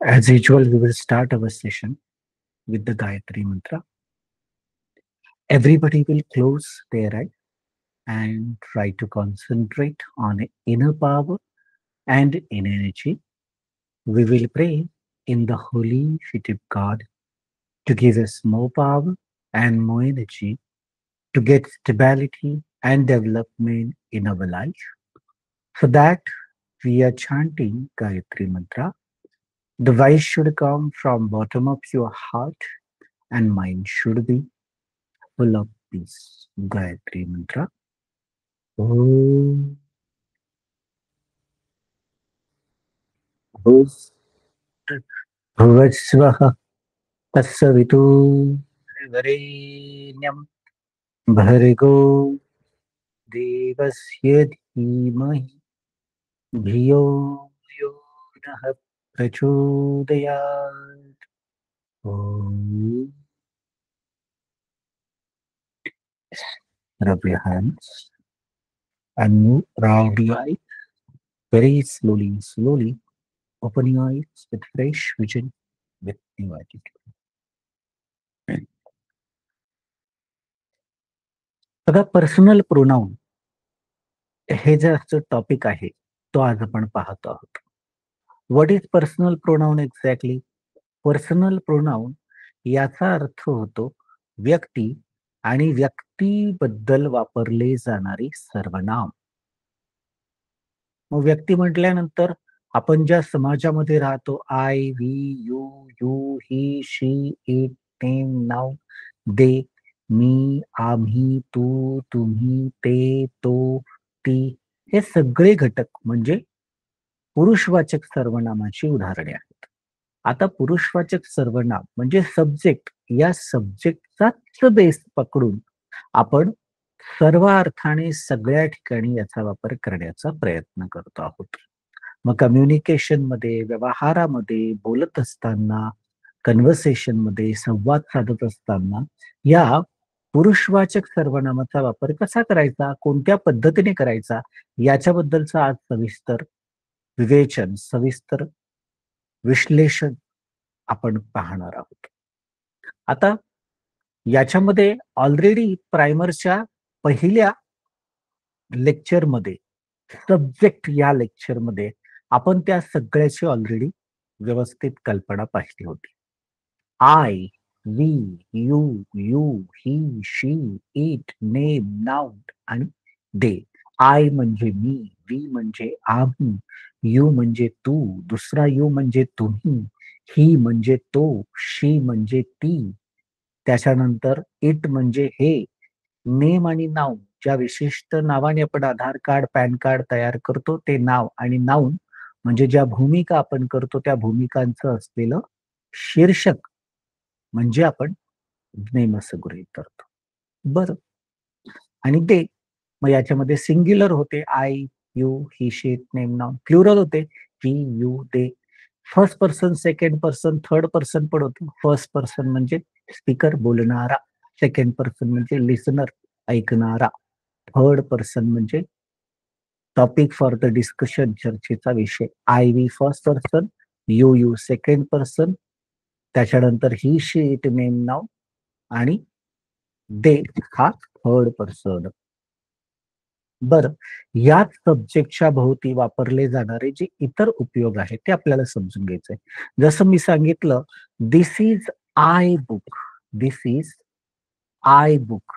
As usual, we will start our session with the Gayatri Mantra. Everybody will close their eyes and try to concentrate on inner power and inner energy. We will pray in the holy feet of God to give us more power and more energy to get stability and development in our life. For that, we are chanting Gayatri Mantra. The voice should come from bottom of your heart and mind should be full of peace. Gayatri Mantra. Om Bhus Bhuvasvaha Tassavitu Varenyam Bhargo Devasya Dhimahi Dhiyo Yo Nah Prachodayat. Om. Rub your hands and move around your eyes very slowly, slowly. Open your eyes with fresh vision, with new attitude. बघा, personal pronoun हे जे आजचं topic आहे तो आज आपण पाहतो आहोत. What is personal pronoun exactly? Personal pronoun याचा अर्थ होतो व्यक्ती आणि व्यक्तीबद्दल वापरले जाणारे सर्वनाम. मग व्यक्ती म्हटल्यानंतर आपण ज्या समाजामध्ये राहतो, I, we, you, you, he, she, it, name, noun, they, मी, आम्ही, तू, तुम्ही, ते, तो, ती, हे सगळे घटक म्हणजे पुरुषवाचक सर्वनामाची उदाहरणे आहेत. आता पुरुषवाचक सर्वनाम म्हणजे सब्जेक्ट, या सब्जेक्टचाच बेस पकडून आपण सर्व अर्थाने सगळ्या ठिकाणी याचा वापर करण्याचा प्रयत्न करतो आहोत. मग कम्युनिकेशन मध्ये, व्यवहारामध्ये, बोलत असताना, कन्व्हर्सेशन मध्ये, संवाद साधत असताना या पुरुषवाचक सर्वनामाचा वापर कसा करायचा, कोणत्या पद्धतीने करायचा, याच्याबद्दलचं आज सविस्तर विवेचन, सविस्तर विश्लेषण आपण पाहणार आहोत. आता याच्यामध्ये ऑलरेडी प्रायमरच्या पहिल्या लेक्चरमध्ये, सब्जेक्ट या लेक्चरमध्ये आपण त्या सगळ्याची ऑलरेडी व्यवस्थित कल्पना पाहिली होती. I, we, you, you, he, she, it, name, noun आणि दे. आय म्हणजे मी, वी म्हणजे आम्ही, यू म्हणजे तू, दुसरा यू म्हणजे तुम्ही, ही म्हणजे तो, शी म्हणजे ती, त्याच्यानंतर इट म्हणजे हे, नेम आणि नाऊन ज्या विशिष्ट नावाने आपण आधार कार्ड, पॅन कार्ड तयार करतो ते नाव, आणि नाऊन म्हणजे ज्या भूमिका आपण करतो त्या भूमिकांचं असलेलं शीर्षक म्हणजे आपण नेम असं गृहीत धरतो. बरं. आणि ते मग याच्यामध्ये सिंग्युलर होते I, you, he, she, it, name, noun. Plural होते he, you, they. First person, second person, third person पण होतं. फर्स्ट पर्सन म्हणजे स्पीकर, बोलणारा. सेकंड पर्सन म्हणजे लिसनर, ऐकणारा. थर्ड पर्सन म्हणजे टॉपिक फॉर द डिस्कशन, चर्चेचा विषय. I, we first person, you second person, त्याच्यानंतर he, she, it, name, noun आणि दे हा थर्ड पर्सन. बरं, याच सब्जेक्टच्या भोवती वापरले जाणारे जे इतर उपयोग आहेत ते आपल्याला समजून घ्यायचंय. जसं मी सांगितलं, this is I book, this is I book.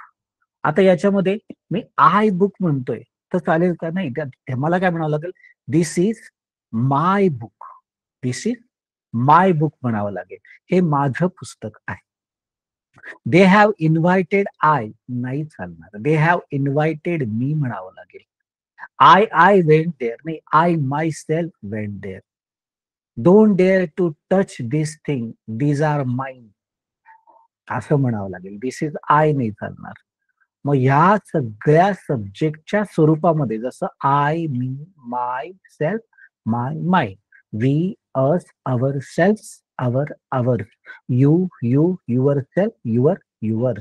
आता याच्यामध्ये मी आय बुक म्हणतोय तर चालेल का? नाही, मला काय म्हणावं लागेल, this is my book, this is my book म्हणावं लागेल. हे माझं पुस्तक आहे. दे हॅव इन्व्हायटेड आय नाही चालणार, दे हॅव इन्व्हायटेड मी म्हणावं लागेल. आय वेंट देअर नाही, I my self went there. Don't dare to touch this thing, these are mine असं म्हणावं लागेल. दिस इज आय नाही चालणार. मग ह्या सगळ्या सब्जेक्टच्या स्वरूपामध्ये जसं I, me, myself, my, we, us, ourself, our, you, your self, your,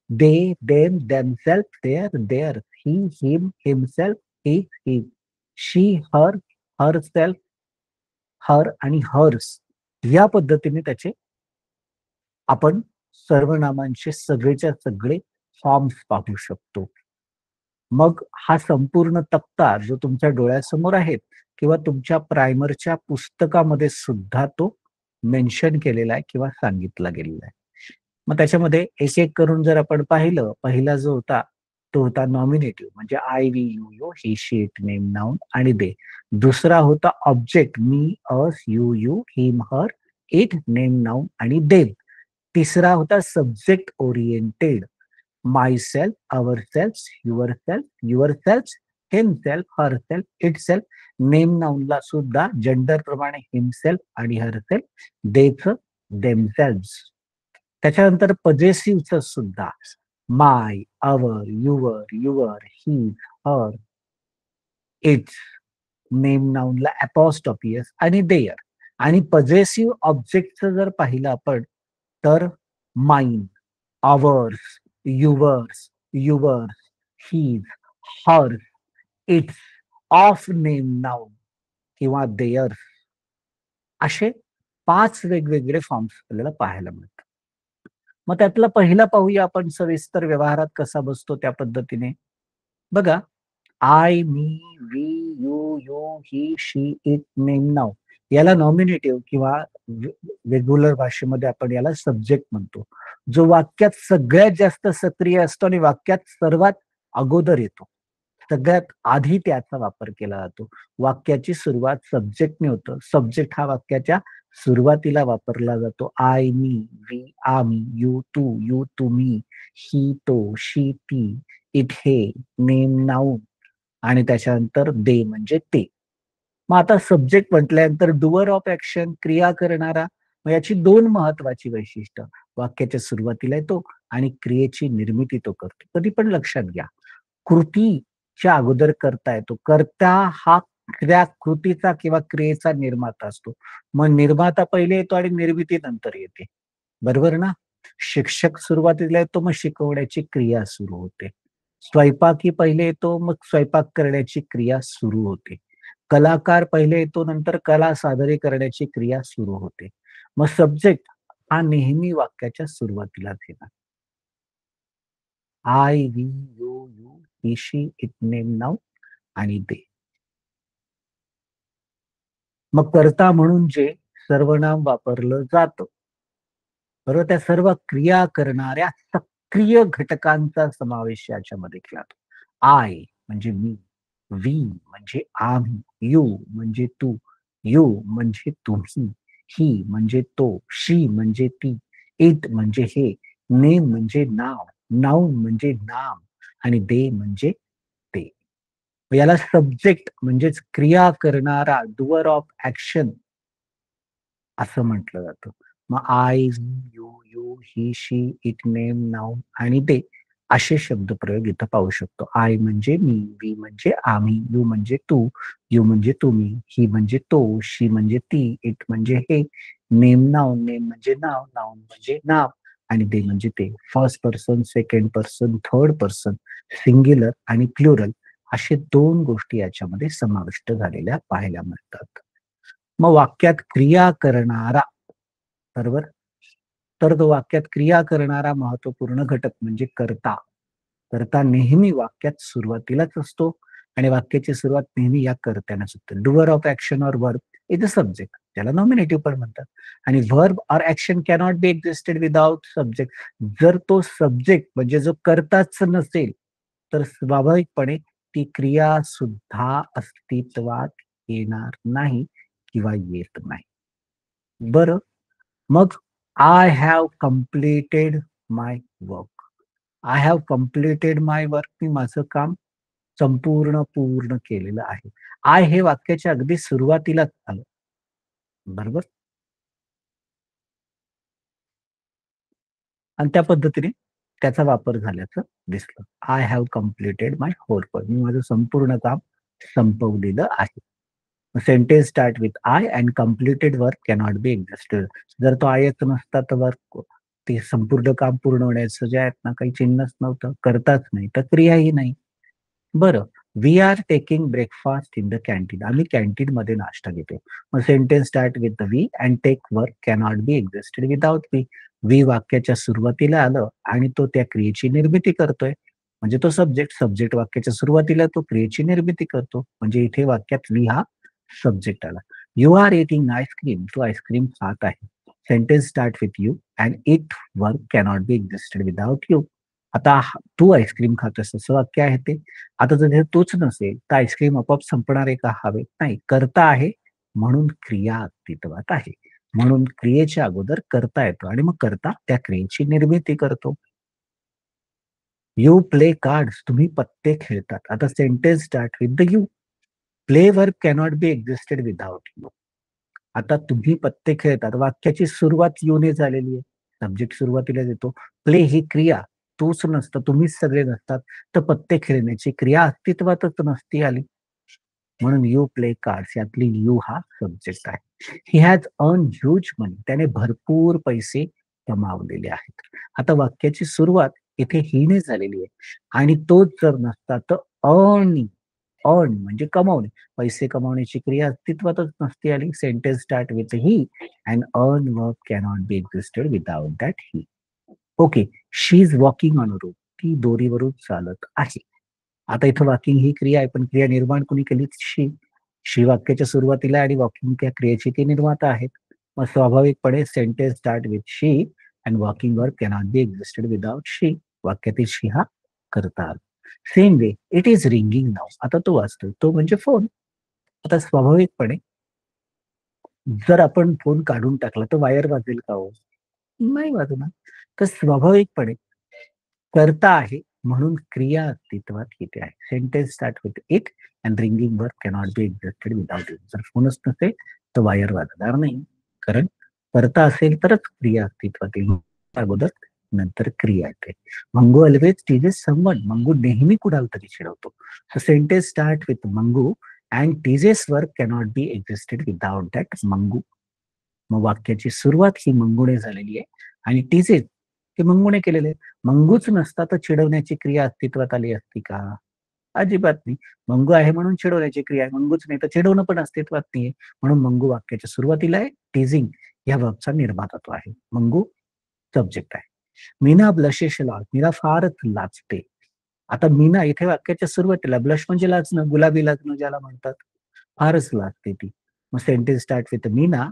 they, them, themselves, their, he, him, himself, his, she, her, herself, her आणि hers. या पद्धतीने त्याचे आपण सर्वनामांचे सगळेच्या सगळे फॉर्म्स पाहू शकतो. मग हा संपूर्ण तक्ता जो तुमच्या डोळ्यासमोर आहे किंवा तुमच्या प्रायमरच्या पुस्तकामध्ये सुद्धा तो मेन्शन केलेला आहे किंवा सांगितला गेलेला आहे. मग त्याच्यामध्ये एक-एक करून जर आपण पाहिलं, पहिला जो होता, तो होता नॉमिनेटिव्ह म्हणजे I, we, you, you, he, she, it, name, noun आणि दे. दुसरा होता object me, us, you, you, him, her, it, name, noun आणि देम. तिसरा होता subject oriented myself, ourselves, yourself, yourselves, himself, herself, itself. Name नाउनला सुद्धा gender प्रमाणे himself आणि हरसेल्फ, देच, देमसेल्व्स. त्याच्यानंतर पजेसिव्हचं सुद्धा my, our, your, his, her, its. Name नाउनला अपॉस्ट्रॉफी एस आणि देअर. आणि पजेसिव्ह ऑब्जेक्टचं जर पाहिलं आपण तर mine, ours, yours, his, hers, its, of name noun किंवा देअर्स असे 5 वेगवेगळे फॉर्म्स आपल्याला पाहायला मिळतात. मग त्यातला पहिला पाहूया आपण सविस्तर व्यवहारात कसा बसतो त्या पद्धतीने. बघा, I, me, we, you, he, she, it, name, noun याला नॉमिनेटिव्ह किंवा रेग्युलर भाषेमध्ये आपण याला सब्जेक्ट म्हणतो. जो वाक्यात सगळ्यात जास्त सक्रिय असतो आणि वाक्यात सर्वात अगोदर येतो. सगळ्यात आधी त्याचा वापर केला जातो. वाक्याची सुरुवात सब्जेक्टने होतं. सब्जेक्ट हा वाक्याच्या सुरुवातीला वापरला जातो. आय, मी, वी, आम्ही, यू, तू, यू, तुम्ही, ही, तो, शी, ती, इट, हे, नेम, नाउन आणि त्याच्यानंतर दे म्हणजे ते. मग आता सब्जेक्ट म्हटल्यानंतर डुअर ऑफ ॲक्शन क्रिया करणारा. मग याची 2 महत्वाची वैशिष्ट्य. वाक्याच्या सुरुवातीला येतो आणि क्रियेची निर्मिती तो करतो. कधी पण लक्षात घ्या. कृतीच्या अगोदर कर्ता येतो. कर्ता हा त्या कृतीचा किंवा क्रियेचा निर्माता असतो. मग निर्माता पहिले येतो आणि निर्मिती नंतर येते. बरोबर ना? शिक्षक सुरुवातीला येतो, मग शिकवण्याची क्रिया सुरू होते. स्वयंपाकी पहिले येतो, मग स्वयंपाक करण्याची क्रिया सुरू होते. कलाकार पहिले येतो, नंतर कला सादरीकरणाची क्रिया सुरू होते. मग सब्जेक्ट हा नेहमी वाक्याच्या सुरुवातीलाच येणार. I, we, you, he, she, it, name, noun आणि दे. मग कर्ता म्हणून जे सर्वनाम वापरलं जातं, बरोबर त्या सर्व क्रिया करणाऱ्या सक्रिय घटकांचा समावेश याच्यामध्ये केला जातो. आय म्हणजे मी, वी म्हणजे आम्ही, यू म्हणजे तू, यू म्हणजे तुम्ही, ही म्हणजे तो, शी म्हणजे ती, इट म्हणजे हे, नेम म्हणजे नाव, नाऊन म्हणजे नाम आणि दे म्हणजे ते. याला सब्जेक्ट म्हणजेच क्रिया करणारा डुअर ऑफ ऍक्शन असं म्हटलं जातं. मग I, you, he, she, it, name, noun आणि ते असे शब्दप्रयोग इथं पाहू शकतो. आय म्हणजे मी, वी म्हणजे आम्ही, यू म्हणजे तू, यू म्हणजे तुम्ही, ही म्हणजे तो, शी म्हणजे ती, इट म्हणजे हे, नेम म्हणजे नाव, नाउन म्हणजे नाव आणि ते म्हणजे ते. First person, second person, third person, singular आणि प्लुरल असे 2 गोष्टी याच्यामध्ये समाविष्ट झालेल्या पाहायला मिळतात. मग वाक्यात क्रिया करणारा, बरोबर? तर तो वाक्यात क्रिया करणारा महत्वपूर्ण घटक म्हणजे कर्ता. कर्ता नेहमी वाक्यात सुरुवातीलाच असतो आणि वाक्याची सुरुवात नेहमी या कर्त्यानेच होते. Doer of action or verb is a subject. त्याला नॉमिनेटिव्ह पण म्हणतात. आणि verb or action cannot be existed without subject. जर तो सब्जेक्ट म्हणजे जो कर्ताच नसेल, तर स्वाभाविकपणे ती क्रिया सुद्धा अस्तित्वात येणार नाही किंवा येत नाही. बरं, मग I have completed my work. I have completed my work. मी माझं काम पूर्ण केलेलं आहे. आय हे वाक्याच्या अगदी सुरुवातीलाच आलं. बरोबर? आणि त्या पद्धतीने त्याचा वापर झाल्याचं दिसलं. I have completed my whole work. मी माझं संपूर्ण काम संपवलेलं आहे. Sentence start with I and completed work cannot be existed. जर तो आयच नसता तर वर्क ते संपूर्ण काम पूर्ण होण्याचं जे आहेत ना काही चिन्हच नव्हतं. करताच नाही, तर क्रियाही नाही. बरं. We are taking breakfast in the canteen. आम्ही कॅन्टीन मध्ये नाश्ता घेतो. मग sentence start with the we and take work cannot be existed without we. We वाक्याच्या सुरुवातीला आलं आणि तो त्या क्रियेची निर्मिती करतोय. म्हणजे तो सब्जेक्ट. सब्जेक्ट वाक्याच्या सुरुवातीला तो क्रियेची निर्मिती करतो. म्हणजे इथे वाक्यात वी हा सब्जेक्ट आला. You are eating ice cream. तू आईस्क्रीम खात आहे. Sentence start with you and eat work cannot be existed without you. आता तू आईस्क्रीम खातोस असं वाक्य आहे ते. आता जर हे तोच नसेल तर आईस्क्रीम आपोआप संपणार आहे का? हवेत नाही. करता आहे म्हणून क्रिया अस्तित्वात आहे. म्हणून क्रियेच्या अगोदर करता येतो आणि मग करता त्या क्रियेची निर्मिती करतो. You play cards. तुम्ही पत्ते खेळतात. आता sentence start with the you. Play work cannot be existed without you. आता तुम्ही पत्ते खेळतात. वाक्याची सुरुवात यूने झालेली आहे. सब्जेक्ट सुरुवातीला येतो. प्ले ही क्रिया. तूच नसतं, तुम्हीच सगळे नसतात, तर पत्ते खेळण्याची क्रिया अस्तित्वातच नसती आली. म्हणून यू प्ले कार्ड्स यातली यू हा सब्जेक्ट आहे. ही हॅज अर्न ह्यूज मनी. त्याने भरपूर पैसे कमावलेले आहेत. आता वाक्याची सुरुवात इथे हीने झालेली आहे आणि तोच जर नसता तर अर्निंग. अर्न म्हणजे कमावणे. पैसे कमावण्याची क्रिया अस्तित्वातच नसती आली. Sentence start with he and earn work cannot be existed without that he. Okay. She is walking on a road. ती दोरीवरून चालत आहे. आता इथं वॉकिंग ही क्रिया आहे, पण क्रिया निर्माण कोणी केली? शी. शी वाक्याच्या सुरुवातीला आणि वॉकिंग त्या क्रियेची ती निर्माता आहेत. मग स्वाभाविकपणे sentence start with she and walking work cannot be existed without she. वाक्यातील शी हा करता आला. Same way it is ringing नाव. आता तो वाजतोय. तो म्हणजे फोन. आता स्वाभाविकपणे जर आपण फोन काढून टाकला तर वायर वाजेल का हो? नाही वाजणार. तर स्वाभाविकपणे करता आहे म्हणून क्रिया अस्तित्वात येते आहे. Sentence start with it and ringing work cannot be existed without it. जर फोनच नसेल तर वायर वाजणार नाही. कारण करता असेल तरच क्रिया अस्तित्वात येईल. अगोदर नंतर क्रिया येते. Mangu always teases someone. Mangu नेहमी कुणाला तरी चिडवतो. Sentence start with Mangu and teases work cannot be existed without that Mangu. मग वाक्याची सुरुवात ही मंगूने झालेली आहे आणि टीजेस हे मंगूने केलेले आहे. मंगूच नसता तर चिडवण्याची क्रिया अस्तित्वात आली असती का? अजिबात नाही. मंगू आहे म्हणून चिडवण्याची क्रिया आहे. मंगूच नाही तर चिडवणं पण अस्तित्वात नाहीये. म्हणून मंगू वाक्याच्या सुरुवातीला आहे. टीझिंग या वर्बचा निर्माता तो आहे. मंगू सब्जेक्ट आहे. Meena blushes lot. मीना फारच लाजते. आता मीना इथे वाक्याच्या सुरुवातीला ब्लश म्हणजे लाजणं, गुलाबी लाजणं ज्याला म्हणतात. फारच लाजते ती. मग sentence start with Meena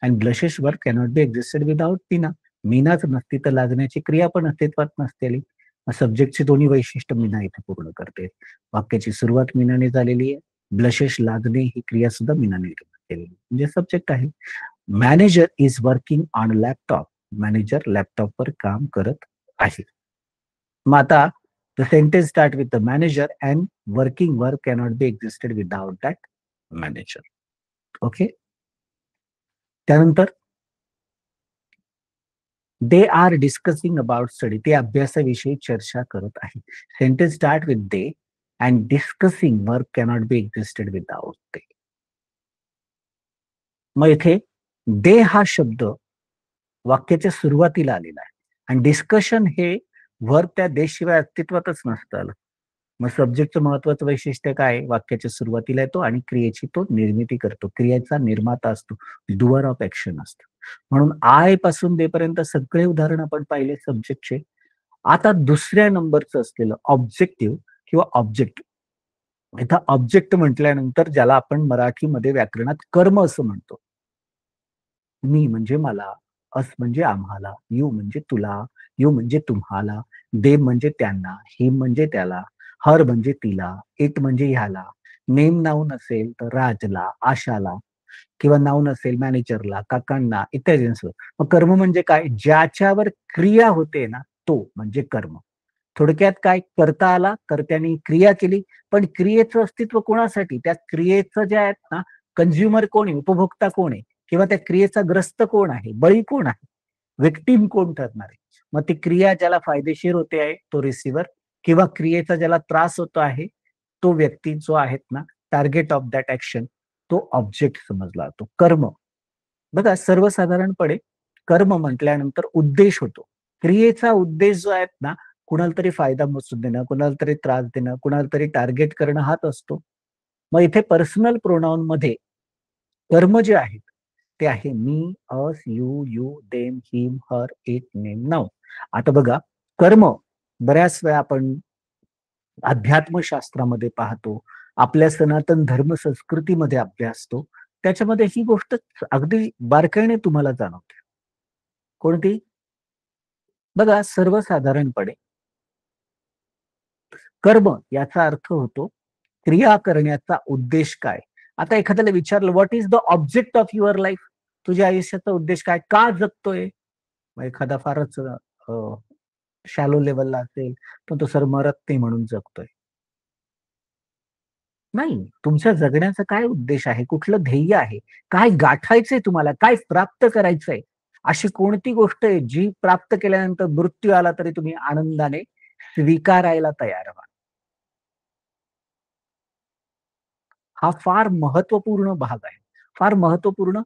and blushes work cannot be existed without Meena. मीनाच नसती तर लाजण्याची क्रिया पण अस्तित्वात नसतेली. सब्जेक्टची दोन्ही वैशिष्ट्य मीना इथे पूर्ण करते. वाक्याची सुरुवात मीनाने झालेली आहे. ब्लशेस लाजणे ही क्रिया सुद्धा मीनाने केलेली म्हणजे सब्जेक्ट आहे. Manager is working on laptop. Manager लॅपटॉपवर काम करत आहे. मग आता the sentence start with the manager and working work cannot be existed without that manager. Okay. त्यानंतर they are discussing about study. ते अभ्यासाविषयी चर्चा करत आहे. Sentence start with they and discussing work cannot be existed without they. मग इथे दे हा शब्द वाक्याच्या सुरुवातीला आलेला आहे आणि डिस्कशन हे वर्क त्या दे शिवाय अस्तित्वातच नसतं आलं. मग सब्जेक्टचं महत्वाचं वैशिष्ट्य काय? वाक्याच्या सुरुवातीला येतो आणि क्रियेची तो निर्मिती करतो. क्रियेचा निर्माता असतो. डुअर ऑफ ऍक्शन असतो. म्हणून आय पासून दे पर्यंत सगळे उदाहरण आपण पाहिले सब्जेक्टचे. आता दुसऱ्या नंबरचं असलेलं ऑब्जेक्टिव्ह किंवा ऑब्जेक्ट. इथं ऑब्जेक्ट म्हटल्यानंतर ज्याला आपण मराठीमध्ये व्याकरणात कर्म असं म्हणतो. मी म्हणजे मला, अस म्हणजे आम्हाला, यू म्हणजे तुला, यू म्हणजे तुम्हाला, दे म्हणजे त्यांना, हिम म्हणजे त्याला, हर म्हणजे तिला, इट म्हणजे ह्याला, नेम नाऊन असेल तर राजला, आशाला किंवा नाऊन असेल मॅनेजरला, काकांना इत्यादींसह. मग कर्म म्हणजे काय? ज्याच्यावर क्रिया होते ना तो म्हणजे कर्म. थोडक्यात काय? करता आला, कर्त्याने क्रिया केली, पण क्रियेचं अस्तित्व कोणासाठी? त्या क्रियेचं जे आहेत ना कंझ्युमर कोण आहे? उपभोक्ता कोण आहे? किंवा त्या क्रियेचा ग्रस्त कोण आहे? बळी कोण आहे? विक्टीम कोण ठरणार आहे? मग ती क्रिया ज्याला फायदेशीर होते आहे तो रिसिव्हर किंवा क्रियेचा ज्याला त्रास होतो आहे तो व्यक्ती जो आहेत ना टार्गेट ऑफ दॅट ऍक्शन तो ऑब्जेक्ट समजला जातो. कर्म. बघा सर्वसाधारणपणे कर्म म्हटल्यानंतर उद्देश होतो. क्रियेचा उद्देश जो आहे ना कुणाला तरी फायदा मोजून देणं, कुणाला तरी त्रास देणं, कुणाला तरी टार्गेट करणं हाच असतो. मग इथे पर्सनल प्रोनाउनमध्ये कर्म जे आहेत, ते आहे me, us, you, them, him, her, it, name, noun. आता बघा, कर्म बऱ्याच वेळा आपण अध्यात्मशास्त्रामध्ये पाहतो, आपल्या सनातन धर्म संस्कृतीमध्ये अभ्यासतो. त्याच्यामध्ये ही गोष्ट अगदी बारकाईने तुम्हाला जाणवते. कोणती? बघा, सर्वसाधारणपणे कर्म याचा अर्थ होतो क्रिया करण्याचा उद्देश काय? आता एखाद्याला विचारलं, "what is the object of your life?" तुझ्या आयुष्याचा उद्देश काय? का जगतोय? मग एखादा फारच शॅलो लेव्हलला असेल, पण तो सर मरत नाही म्हणून जगतोय. नाही, तुमच्या जगण्याचा काय उद्देश आहे? कुठलं ध्येय आहे? काय गाठायचंय तुम्हाला? काय प्राप्त करायचंय? अशी कोणती गोष्ट आहे जी प्राप्त केल्यानंतर मृत्यू आला तरी तुम्ही आनंदाने स्वीकारायला तयार व्हाल? हा फार महत्त्वपूर्ण भाग आहे. फार महत्त्वपूर्ण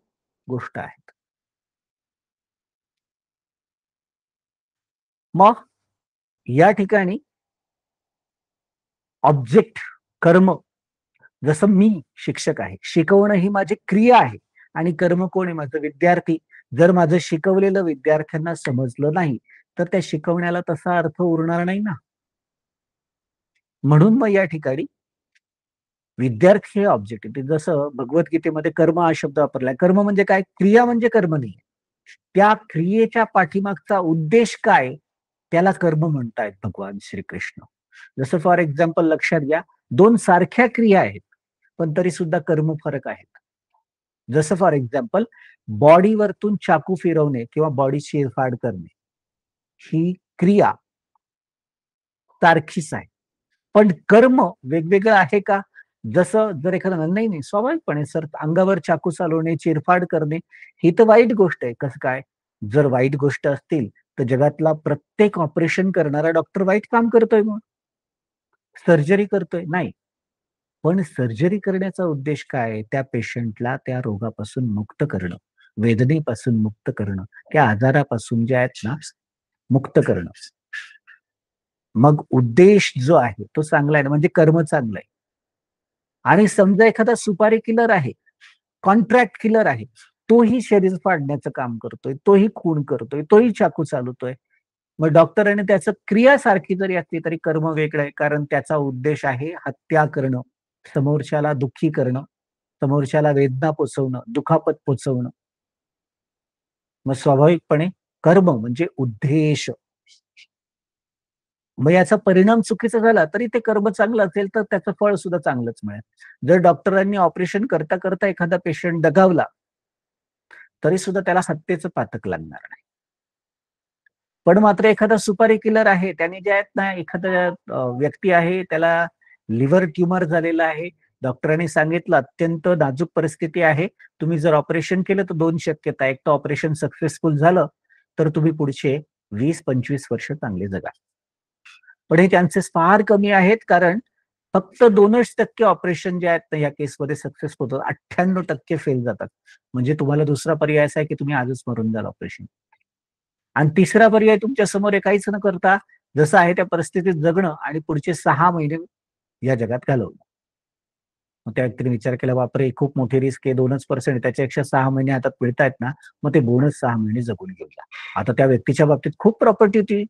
गोष्ट आहे. मग या ठिकाणी ऑब्जेक्ट, कर्म, जसं मी शिक्षक आहे. शिकवणं ही माझी क्रिया आहे आणि कर्म कोण आहे? माझं विद्यार्थी. जर माझं शिकवलेलं विद्यार्थ्यांना समजलं नाही, तर त्या शिकवण्याला तसा अर्थ उरणार नाही ना. म्हणून मग या ठिकाणी विद्यार्थी हे ऑब्जेक्ट आहे. जसं भगवद्गीतेमध्ये कर्म हा शब्द वापरलाय. कर्म म्हणजे काय? क्रिया म्हणजे कर्म नाही. त्या क्रियेच्या पाठीमागचा उद्देश काय? त्याला कर्म म्हणतायत भगवान श्रीकृष्ण. जसं फॉर एक्झाम्पल लक्षात घ्या, 2 सारख्या क्रिया आहेत, पण तरी सुद्धा कर्म फरक आहेत. जसं फॉर एक्झाम्पल बॉडीवरतून चाकू फिरवणे किंवा बॉडी चिरफाड करणे, ही क्रिया सारखीच आहे. पण कर्म वेगवेगळं आहे का? जसं जर एखादा नाही, नाही, स्वाभाविकपणे सर अंगावर चाकू चालवणे, चिरफाड करणे, ही तर वाईट गोष्ट आहे. कसं काय? जर वाईट गोष्ट असतील, तर जगातला प्रत्येक ऑपरेशन करणारा डॉक्टर वाईट काम करतोय मग. सर्जरी करतोय? नाही. पण सर्जरी करण्याचा उद्देश काय आहे? त्या पेशंटला त्या रोगापासून मुक्त करणं, वेदनेपासून मुक्त करणं, त्या आजारापासून जे आहेत ना, मुक्त करणं. मग उद्देश जो आहे तो चांगला आहे ना, म्हणजे कर्म चांगलं आहे. आणि समजा एखादा सुपारी किलर आहे, कॉन्ट्रॅक्ट किलर आहे. तोही शरीर फाडण्याचं काम करतोय, तोही खून करतोय, तोही चाकू चालवतोय. मग डॉक्टरांनी त्याचं क्रिया सारखी जरी असली तरी कर्म वेगळं आहे. कारण त्याचा उद्देश आहे हत्या करणं, समोरच्याला दुःखी करणं, समोरच्याला वेदना पोहोचवणं, दुखापत पोहोचवणं. मग स्वाभाविकपणे कर्म म्हणजे उद्देश. मग याचा परिणाम चुकीचा झाला तरी ते कर्म चांगलं असेल तर त्याचं फळ सुद्धा चांगलंच मिळेल. जर डॉक्टरांनी ऑपरेशन करता एखादा पेशंट दगावला, तरी सुद्धा त्याला हत्येचं पातक लागणार नाही. पण मात्र एखादा सुपारी किलर आहे, त्याने जे आहेत ना, एखादा व्यक्ती आहे, त्याला लिव्हर ट्यूमर झालेला आहे. डॉक्टरांनी सांगितलं अत्यंत नाजूक परिस्थिती आहे. तुम्ही जर ऑपरेशन केलं तर 2 शक्यता आहे. एक तर ऑपरेशन सक्सेसफुल झालं, तर तुम्ही पुढचे 20-25 वर्ष चांगले जगाल. पण हे चान्सेस फार कमी आहेत, कारण फक्त 2% ऑपरेशन जे आहेत ना, या केसमध्ये सक्सेस होतं. 98% फेल जातात. म्हणजे तुम्हाला दुसरा पर्याय असा आहे, की तुम्ही आजच मरून जाल ऑपरेशन. आणि तिसरा पर्याय तुमच्या समोर आहे काहीच न करता, जसं आहे त्या परिस्थितीत जगणं आणि पुढचे 6 महिने या जगात घालवणं. मग त्या व्यक्तीने विचार केला, बापरे! खूप मोठी रिस्क आहे, 2% आहे. त्याच्यापेक्षा 6 महिने हातात मिळतायत ना, मग ते बोनस 6 महिने जगून घेऊया. आता त्या व्यक्तीच्या बाबतीत खूप प्रॉपर्टी होती.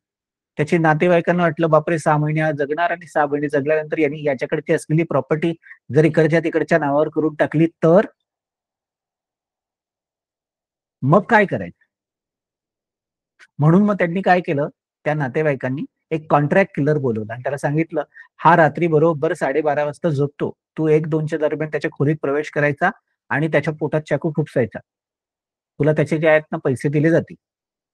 त्याच्या नातेवाईकांना वाटलं, बापरे! 6 महिने हा जगणार आणि 6 महिने जगल्यानंतर यांनी याच्याकडची असलेली प्रॉपर्टी जर इकडच्या-तिकडच्या नावावर करून टाकली तर? मग काय करायचं? म्हणून मग त्यांनी काय केलं, त्या नातेवाईकांनी एक कॉन्ट्रॅक्ट किलर बोलावला आणि त्याला सांगितलं, "हा रात्री बरोबर 12:30 वाजता झोपतो. तू 1-2च्या दरम्यान त्याच्या खोलीत प्रवेश करायचा आणि त्याच्या पोटात चाकू खुपसायचा. तुला त्याचे जे आहेत ना पैसे दिले जातील."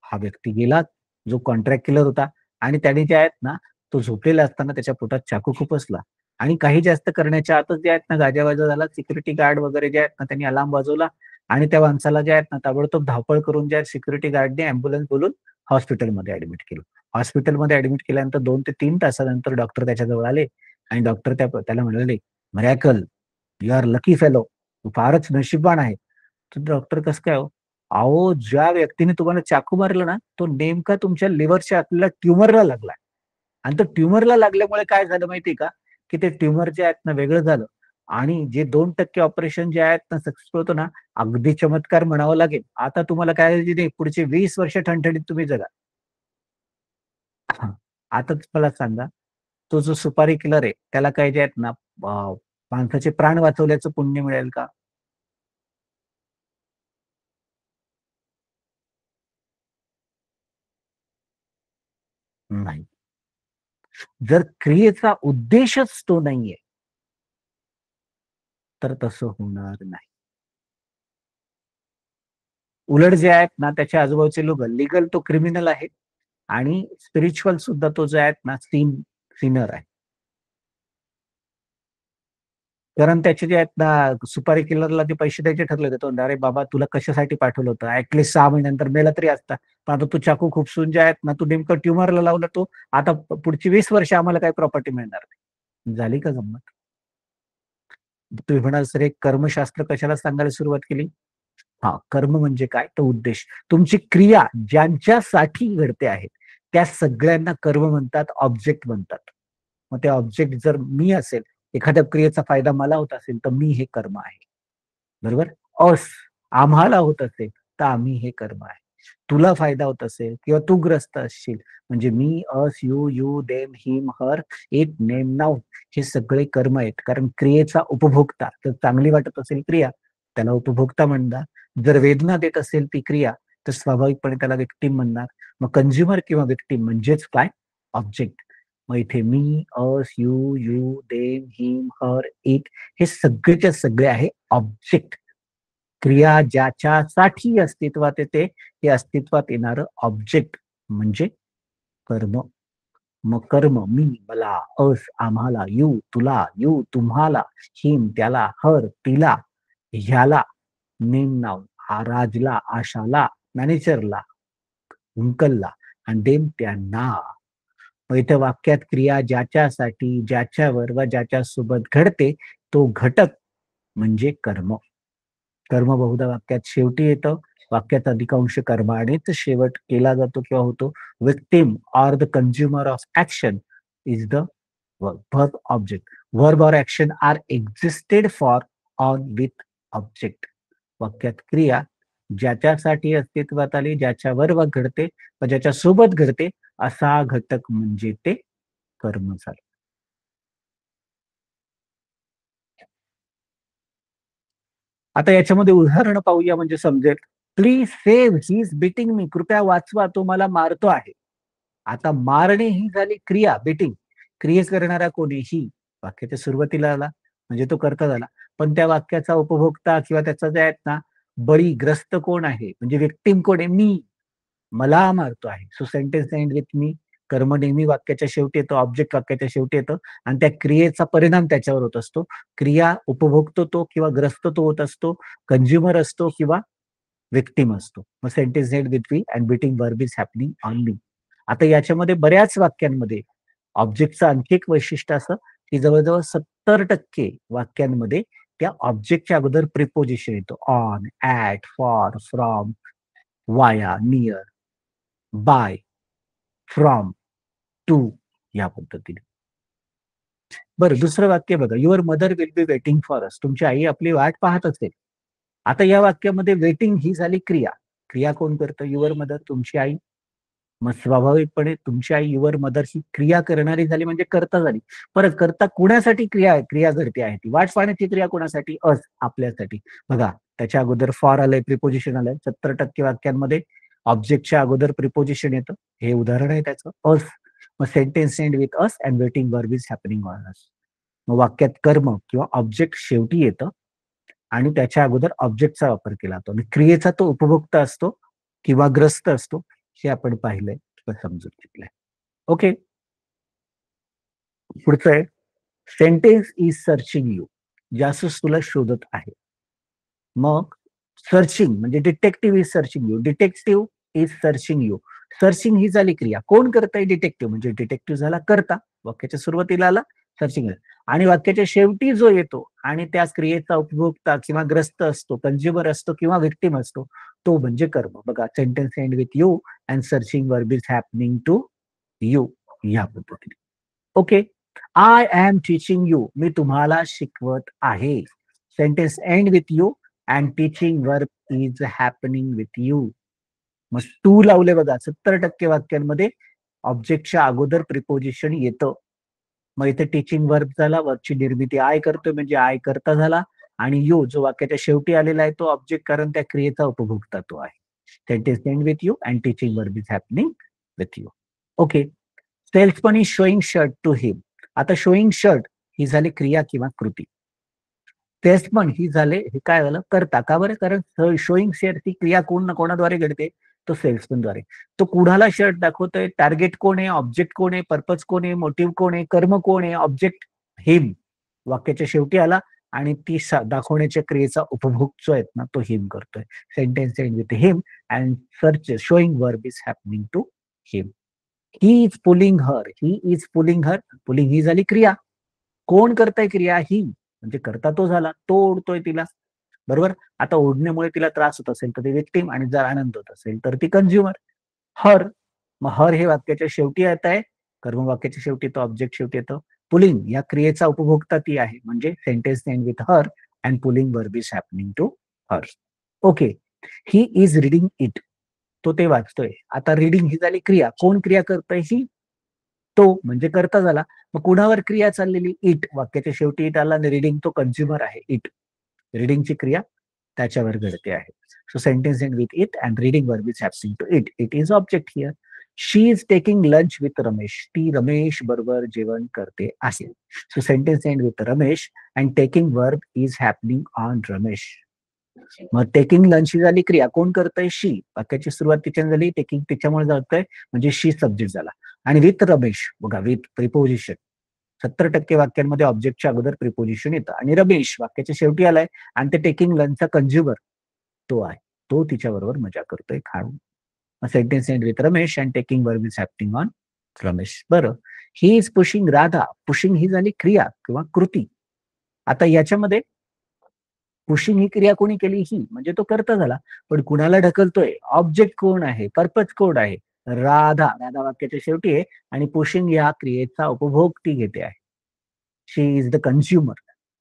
हा व्यक्ती गेला, जो कॉन्ट्रॅक्ट किलर होता आणि त्याने जे आहेत ना, तो झोपलेला असताना त्याच्या पोटात चाकू खुपसला आणि काही जास्त करण्याच्या आतच जे आहेत ना, गाजावाजा झाला. सिक्युरिटी गार्ड वगैरे जे आहेत ना, त्यांनी अलार्म वाजवला आणि त्या माणसाला जे आहेत ना, ताबडतोब धावपळ करून जे आहे सिक्युरिटी गार्डने एम्ब्युलन्स बोलवून हॉस्पिटलमध्ये ॲडमिट केलं. हॉस्पिटलमध्ये ॲडमिट केल्यानंतर 2 ते 3 तासानंतर डॉक्टर त्याच्याजवळ आले आणि डॉक्टर त्याला म्हणाले, "miracle, you are lucky fellow. तू फारच नशीबवान आहे." तर डॉक्टर कसं काय हो? अहो, ज्या व्यक्तीने तुम्हाला चाकू मारलं ना, तो नेमका तुमच्या लिव्हरच्या आतल्या ट्यूमरला लागलाय. आणि तो ट्युमरला लागल्यामुळे काय झालं माहितीये का, की ते ट्युमर जे आहेत ना वेगळं झालं आणि जे 2% ऑपरेशन जे आहेत ना सक्सेसफुल होतं ना, अगदी चमत्कार म्हणावं लागेल. आता तुम्हाला काय नाही, पुढचे 20 वर्ष ठणठणीत तुम्ही जगा. हां. आताच मला सांगा, तो जो सुपारी किलर आहे, त्याला काय जे आहेत ना, माणसाचे प्राण वाचवल्याचं पुण्य मिळेल का? नाही. जर क्रियेचा उद्देशच तो नाहीये, तर तसं होणार नाही. उलट जे आहेत ना, त्याच्या आजूबाजूचे लोकं लीगल तो क्रिमिनल आहे आणि स्पिरिच्युअल सुद्धा तो जे आहेत ना, सिनर आहे. कारण त्याचे जे आहेत ना, सुपारी किलरला ते पैसे द्यायचे ठरले होते. तो म्हणला, "अरे बाबा, तुला कशासाठी पाठवलं होतं? ॲटलीस्ट 6 महिन्यानंतर मेला तरी असता. पण आता तू चाकू खुपसून जे आहेत ना, तू नेमकं ट्युमरला लावलं तो. आता पुढची 20 वर्ष आम्हाला काही प्रॉपर्टी मिळणार नाही." झाली का गंमत? तुम्ही म्हणाल, "सर, हे कर्मशास्त्र कशाला सांगायला सुरुवात केली?" हां, कर्म म्हणजे काय? तर उद्देश. तुमची क्रिया ज्यांच्यासाठी घडते आहे, त्या सगळ्यांना कर्म म्हणतात, ऑब्जेक्ट म्हणतात. मग ते ऑब्जेक्ट जर मी असेल, एखाद्या क्रियेचा फायदा मला होत असेल, तर मी हे कर्म आहे. बरोबर? अस आम्हाला होत असेल, तर आम्ही हे कर्म आहे. तुला फायदा होत असेल किंवा तू ग्रस्त असशील, म्हणजे me, us, you, them, him, her, it, name, noun हे सगळे कर्म आहेत. कारण क्रियेचा उपभोक्ता जर चांगली वाटत असेल क्रिया, त्याला उपभोक्ता म्हणणार. जर वेदना देत असेल ती क्रिया, तर स्वाभाविकपणे त्याला व्हिक्टिम म्हणणार. मग कंझ्युमर किंवा व्हिक्टिम म्हणजेच काय? ऑब्जेक्ट. मग इथे me, us, you, them, him, her, it हे सगळेच्या सगळे आहे ऑब्जेक्ट. क्रिया ज्याच्यासाठी अस्तित्वात येते, ते अस्तित्वात येणारं ऑब्जेक्ट म्हणजे कर्म. मग कर्म मी, मला, अस, आम्हाला, यू, तुला, यू, तुम्हाला, हिम, त्याला, हर, तिला, ह्याला, नेम नाव, राजला, आशाला, मॅनेजरला, अंकलला आणि देम त्यांना. मग इथे वाक्यात क्रिया ज्याच्यासाठी, ज्याच्यावर व ज्याच्यासोबत घडते, तो घटक म्हणजे कर्म. कर्म बहुधा वाक्यात शेवटी येतं. वाक्यात अधिकांश कर्मानेच शेवट केला जातो किंवा होतो. Victim or the consumer of action is the verb object. Verb or action are existed for on with object. वाक्यात क्रिया ज्याच्यासाठी अस्तित्वात आली, ज्याच्यावर व घडते व ज्याच्यासोबत घडते असा घटक म्हणजे ते कर्म झालं. आता याच्यामध्ये उदाहरणं पाहूया म्हणजे समजेल. Please save, he is beating मी. कृपया वाचवा, तो मला मारतो आहे. आता मारणे ही झाली क्रिया, बीटिंग. क्रियेस करणारा कोणी? ही. वाक्याच्या सुरुवातीला आला, म्हणजे तो कर्ता झाला. पण त्या वाक्याचा उपभोक्ता किंवा त्याचा जे आहेत ना, बळी, ग्रस्त कोण आहे? म्हणजे व्हिक्टिम कोण आहे? मी. मला मारतो आहे. So sentence end with me. कर्म नेहमी वाक्याच्या शेवटी येतो, ऑब्जेक्ट वाक्याच्या शेवटी येतं आणि त्या क्रियेचा परिणाम त्याच्यावर होत असतो. क्रिया उपभोगतो तो किंवा ग्रस्त तो होत असतो, कंझ्युमर असतो किंवा व्हिक्टिम असतो. मग sentence end with me and beating verb is happening on me. आता याच्यामध्ये बऱ्याच वाक्यांमध्ये ऑब्जेक्टचं आणखी एक वैशिष्ट्य असं, की जवळ-जवळ 70% वाक्यांमध्ये त्या ऑब्जेक्टच्या अगोदर प्रिपोजिशन येतो. ऑन, ॲट, फॉर, फ्रॉम, वाया, नियर, बाय, फ्रॉम, टू या पद्धतीने. बरं दुसरं वाक्य बघा. Your mother will be waiting for us. तुमची आई आपली वाट पाहत असेल. आता या वाक्यामध्ये वेटिंग ही झाली क्रिया. क्रिया कोण करतं? युअर मदर, तुमची आई. मग स्वाभाविकपणे तुमची आई युअर मदर ही क्रिया करणारी झाली म्हणजे कर्ता झाली. परत कर्ता कुणासाठी क्रिया घडते आहे ती? वाट पाहण्याची क्रिया कोणासाठी? अस, आपल्यासाठी. बघा त्याच्या अगोदर फॉर आलंय, प्रिपोजिशन आलंय. 70% वाक्यांमध्ये ऑब्जेक्टच्या अगोदर प्रिपोजिशन येतं. हे उदाहरण आहे त्याचं. अस. मग sentence end with us and waiting verb is happening on us. मग वाक्यात कर्म किंवा ऑब्जेक्ट शेवटी येतं आणि त्याच्या अगोदर ऑब्जेक्टचा वापर केला जातो आणि क्रियेचा तो उपभोक्ता असतो किंवा ग्रस्त असतो हे आपण पाहिलंय किंवा समजून घेतलंय. ओके. पुढचं आहे सेंटेन्स इज सर्चिंग यू. जासूस तुला शोधत आहे. मग सर्चिंग म्हणजे detective is searching you. Detective is searching you. Searching ही झाली क्रिया. कोण करतंय? डिटेक्टिव्ह म्हणजे डिटेक्टिव्ह झाला कर्ता. वाक्याच्या सुरुवातीला आला सर्चिंग आणि वाक्याच्या शेवटी जो येतो आणि त्या क्रियेचा उपभोक्ता किंवा ग्रस्त असतो, कंझ्युमर असतो किंवा व्हिक्टिम असतो, तो म्हणजे कर्म. बघा sentence end with you and searching verb is happening to you या पद्धतीने. Okay. I am teaching you, मी तुम्हाला शिकवत आहे. Sentence end with you and teaching verb is happening with you. मग टू लावले बघा, 70% वाक्यांमध्ये ऑब्जेक्टच्या अगोदर प्रिपोजिशन येतं. मग इथे टीचिंग वर्ब झाला, वर्बची निर्मिती आय करतोय म्हणजे आय करता झाला, आणि यू जो वाक्याच्या शेवटी आलेला आहे तो ऑब्जेक्ट, कारण त्या क्रियेचा उपभोक्ता तो आहे. Sentence end with you and teaching verb is happening with you. Okay. Salesman is showing shirt to him. आता शोईंग शर्ट ही झाली क्रिया किंवा कृती. सेल्समन ही झाले, हे काय झालं, करता. का बरं? कारण शोईंग शेअर ही क्रिया कोणाद्वारे घडते, तो सेल्समनद्वारे. तो कुणाला शर्ट दाखवतोय, टार्गेट कोण आहे, ऑब्जेक्ट कोण आहे, पर्पज कोण आहे, मोटिव्ह कोण आहे, कर्म कोण आहे, ऑब्जेक्ट हिम वाक्याच्या शेवटी आला, आणि ती दाखवण्याच्या क्रियेचा उपभोग जो आहे ना तो हिम करतोय. Sentence end with him and search showing verb is happening to him. He is pulling her, he is pulling her. Pulling ही झाली क्रिया. कोण करताय क्रिया? ही, म्हणजे करता तो झाला, तो ओढतोय तिला. बरोबर. आता ओढण्यामुळे तिला त्रास होत असेल तर ती विक्टिम, आणि जर आनंद होत असेल तर ती कंझ्युमर. हर, मग हर हे वाक्याच्या शेवटी येत आहे, कर्म वाक्याच्या शेवटी येतं, ऑब्जेक्ट शेवटी येतं. पुलिंग या क्रियेचा उपभोक्ता ती आहे, म्हणजे sentence end with her and pulling verb is happening to her. Okay. He is reading it, तो ते वाचतोय. आता रिडिंग ही झाली क्रिया. कोण क्रिया करतोय? ही, तो म्हणजे करता झाला. मग कुणावर क्रिया चाललेली? इट, वाक्याच्या शेवटी इट आला, आणि रिडिंग तो कंझ्युमर आहे. इट, रिडिंगची क्रिया त्याच्यावर घडते आहे. So sentence end with it and reading verb is happening to it. It is object here. She is taking lunch with Ramesh, ती रमेश बरोबर जेवण करते आहे. So sentence end with Ramesh and taking verb is happening on Ramesh. मग taking lunch ही झाली क्रिया. कोण करतंय? शी, वाक्याची सुरुवात तिच्याने झाली, टेकिंग तिच्यामुळे जातोय, म्हणजे शी सब्जेक्ट झाला. आणि विथ रमेश बघा, विथ प्रिपोजिशन. 70% वाक्यांमध्ये ऑब्जेक्टच्या अगोदर प्रिपोजिशन येतं, आणि रमेश वाक्याच्या शेवटी आलाय, आणि ते टेकिंग लंचचा कंझ्युमर तो आहे, तो तिच्याबरोबर मजा करतोय, खाऊन. Sentence end with Ramesh and taking verb is happening on Ramesh. बरं. He is pushing Radha, pushing ही झाली क्रिया किंवा कृती. आता याच्यामध्ये पुशिंग ही क्रिया कोणी केली? ही, म्हणजे तो करता झाला. पण कुणाला ढकलतोय? ऑब्जेक्ट कोण आहे, पर्पज कोण आहे? राधा. राधा वाक्याच्या शेवटी आहे, आणि पुशिंग या क्रियेचा उपभोग ती घेते आहे. शी इज द कंझ्युमर,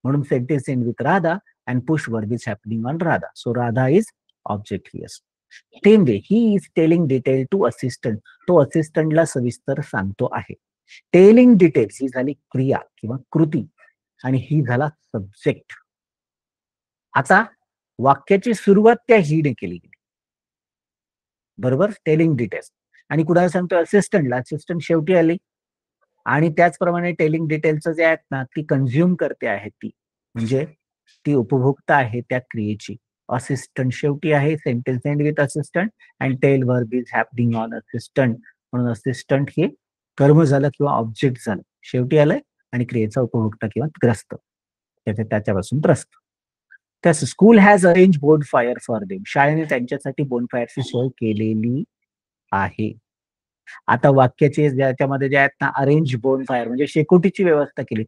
म्हणून sentence end with Radha and push verb is happening on Radha. So Radha is object here. Same way he is telling detail to assistant, तो असिस्टंटला सविस्तर सांगतो आहे. टेलिंग डिटेल्स ही झाली क्रिया किंवा कृती, आणि ही झाला सब्जेक्ट. आता वाक्याची सुरुवात त्या हीने केली गेली, बरोबर, टेलिंग डिटेल्स. आणि कुणाला सांगतो? असिस्टंटला. असिस्टंट शेवटी आली, आणि त्याचप्रमाणे टेलिंग डिटेल्स जे आहेत ना, ती कंझ्युम करते आहे ती, म्हणजे ती उपभोक्ता आहे त्या क्रियेची. असिस्टंट शेवटी आहे, sentence end with assistant and tell verb is happening on assistant, म्हणून असिस्टंट हे कर्म झालं किंवा ऑब्जेक्ट झालं, शेवटी आलंय, आणि क्रियेचा उपभोक्ता किंवा ग्रस्त, त्याच्यापासून त्रस्त. त्यास school has arrange bone fire for them, शाळेने त्यांच्यासाठी बोनफायरची सोय केलेली आहे. आता वाक्याचे ज्याच्यामध्ये जे आहेत ना, अरेंज बोन फायर म्हणजे शेकोटीची व्यवस्था केली.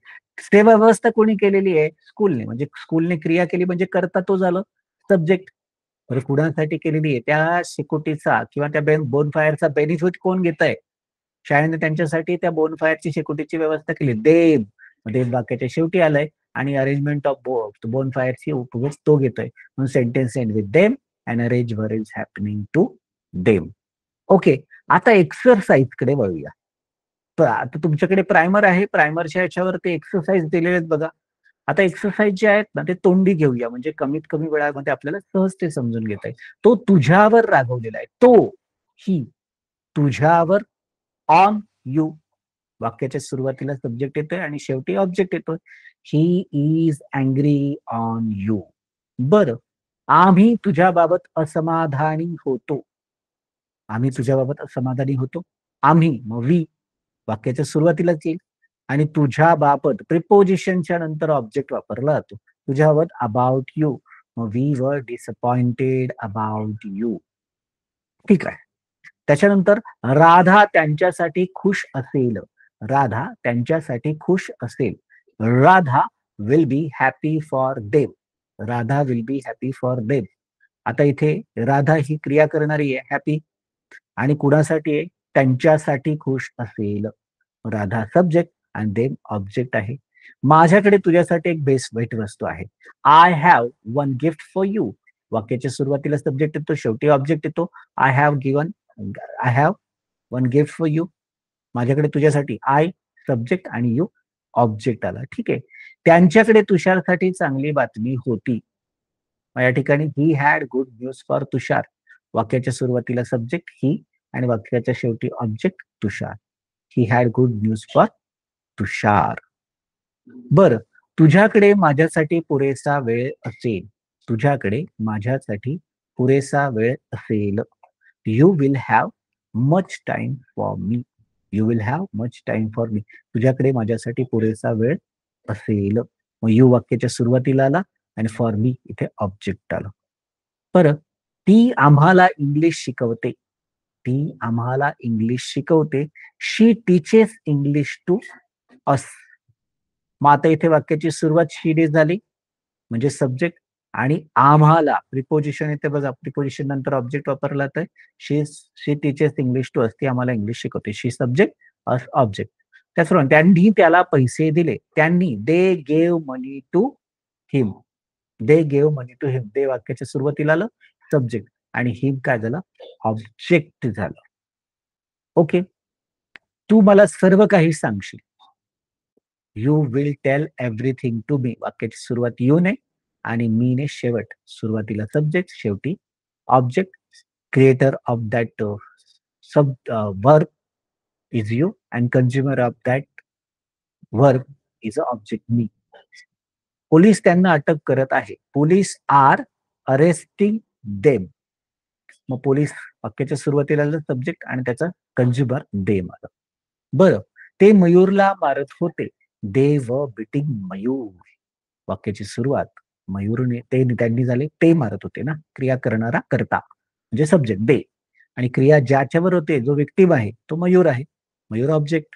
ते व्यवस्था कोणी केलेली आहे? स्कूलने. म्हणजे स्कूलने क्रिया केली, म्हणजे करता तो झालं सब्जेक्ट. तर कुणासाठी केलेली आहे? त्या शेकोटीचा किंवा त्या बोनफायरचा बेनिफिट कोण घेत आहे? शाळेने त्यांच्यासाठी त्या बोनफायरची शेकोटीची व्यवस्था केली. देम, देम वाक्याच्या शेवटी आलंय, आणि अरेंजमेंट ऑफ बोनफायरची उपभोग तो घेतोय, म्हणून sentence end with them and arrange verb is happening to them. Okay. आता एक्सरसाइज कडे वळूया. तर आता तुमच्याकडे प्रायमर आहे, प्रायमरच्या ह्याच्यावर ते एक्सरसाइज दिलेले आहेत बघा. आता एक्सरसाइज जे आहेत ना, ते तोंडी घेऊया, म्हणजे कमीत कमी वेळामध्ये आपल्याला सहज ते समजून घेता येईल. तो तुझ्यावर रागवलेला आहे. तो, ही, तुझ्यावर, ऑन यू, वाक्याच्या सुरुवातीला सब्जेक्ट येतोय आणि शेवटी ऑब्जेक्ट येतोय. He is angry on you. बरं. आम्ही तुझ्याबाबत असमाधानी होतो. आम्ही तुझ्याबाबत असमाधानी होतो. आम्ही, मग वी, वाक्याच्या सुरुवातीलाच येईल, आणि तुझ्या बाबत प्रिपोजिशनच्या नंतर ऑब्जेक्ट वापरला जातो. तुझ्याबाबत अबाउट यू, मग we were disappointed about you. ठीक आहे. त्याच्यानंतर राधा त्यांच्यासाठी खुश असेल. राधा त्यांच्यासाठी खुश असेल. Radha will be happy for them. Radha will be happy for them. आता इथे राधा ही क्रिया करणारी आहे, हॅपी, आणि कुणासाठी आहे? त्यांच्यासाठी खुश असेल. राधा सब्जेक्ट, आणि देन ऑब्जेक्ट आहे. माझ्याकडे तुझ्यासाठी एक भेटवस्तू आहे. I have one gift for you. वाक्याच्या सुरुवातीला सब्जेक्ट येतो, शेवटी ऑब्जेक्ट येतो. I have one gift for you. माझ्याकडे तुझ्यासाठी आय सब्जेक्ट आणि यू ऑब्जेक्ट आला. ठीक आहे. त्यांच्याकडे तुषारसाठी चांगली बातमी होती. या ठिकाणी he had good news for Tushar. वाक्याच्या सुरुवातीला सब्जेक्ट ही आणि वाक्याच्या शेवटी object Tushar. He had good news for Tushar. बर, तुझ्याकडे माझ्यासाठी पुरेसा वेळ असेल. तुझ्याकडे माझ्यासाठी पुरेसा वेळ असेल. You will have much time for me. You will have much time for me. तुझ्याकडे माझ्यासाठी पुरेसा वेळ असेल. मग यू वाक्याच्या सुरुवातीला आला आणि फॉर मी इथे ऑब्जेक्ट आलं. बरं, ती आम्हाला इंग्लिश शिकवते. ती आम्हाला इंग्लिश शिकवते. शी टीचेस इंग्लिश टू अस. मग आता इथे वाक्याची सुरुवात शी डे झाली म्हणजे सब्जेक्ट आणि आम्हाला प्रिपोजिशन येते बघा. प्रिपोजिशन नंतर ऑब्जेक्ट वापरला तर she teaches English to us. ती आम्हाला इंग्लिश शिकवते. She subject us object. त्याचप्रमाणे त्यांनी त्याला पैसे दिले. त्यांनी they gave money to him. They gave money to him. They वाक्याच्या सुरुवातीला आलं सब्जेक्ट आणि हिम काय झालं ऑब्जेक्ट झालं. ओके. तू मला सर्व काही सांगशील. You will tell everything to me. वाक्याची सुरुवात यू ने आणि मी ने शेवट. सुरुवातीला सब्जेक्ट, शेवटी object. Creator of that sub verb is you and consumer of that verb is a object me. Police त्यांना अटक करत आहे. Police are arresting them. मग पोलीस वाक्याच्या सुरुवातीला सब्जेक्ट आणि त्याचा कंझ्युमर देम आलं. बरं, ते मयूरला मारत होते. दे व बिटिंग मयूर. वाक्याची सुरुवात मयूरने त्यांनी झाले. ते मारत होते ना. क्रिया करणारा करता म्हणजे सब्जेक्ट दे आणि क्रिया ज्याच्यावर होते जो विक्टिम आहे तो मयूर आहे. मयूर ऑब्जेक्ट.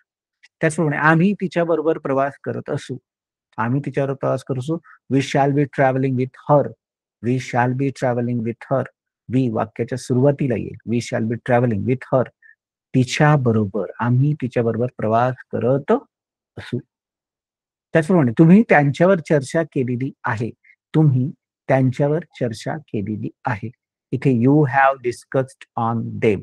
त्याचप्रमाणे आम्ही तिच्या बरोबर प्रवास करत असू. आम्ही तिच्यावर प्रवास करू असू. We shall be travelling with her. We shall be travelling with her. We वाक्याच्या सुरुवातीला येईल. We shall be travelling with her. तिच्या बरोबर आम्ही तिच्या बरोबर प्रवास करत असू. त्याचप्रमाणे तुम्ही त्यांच्यावर चर्चा केलेली आहे. तुम्ही त्यांच्यावर चर्चा केलेली आहे. इथे you have discussed on them.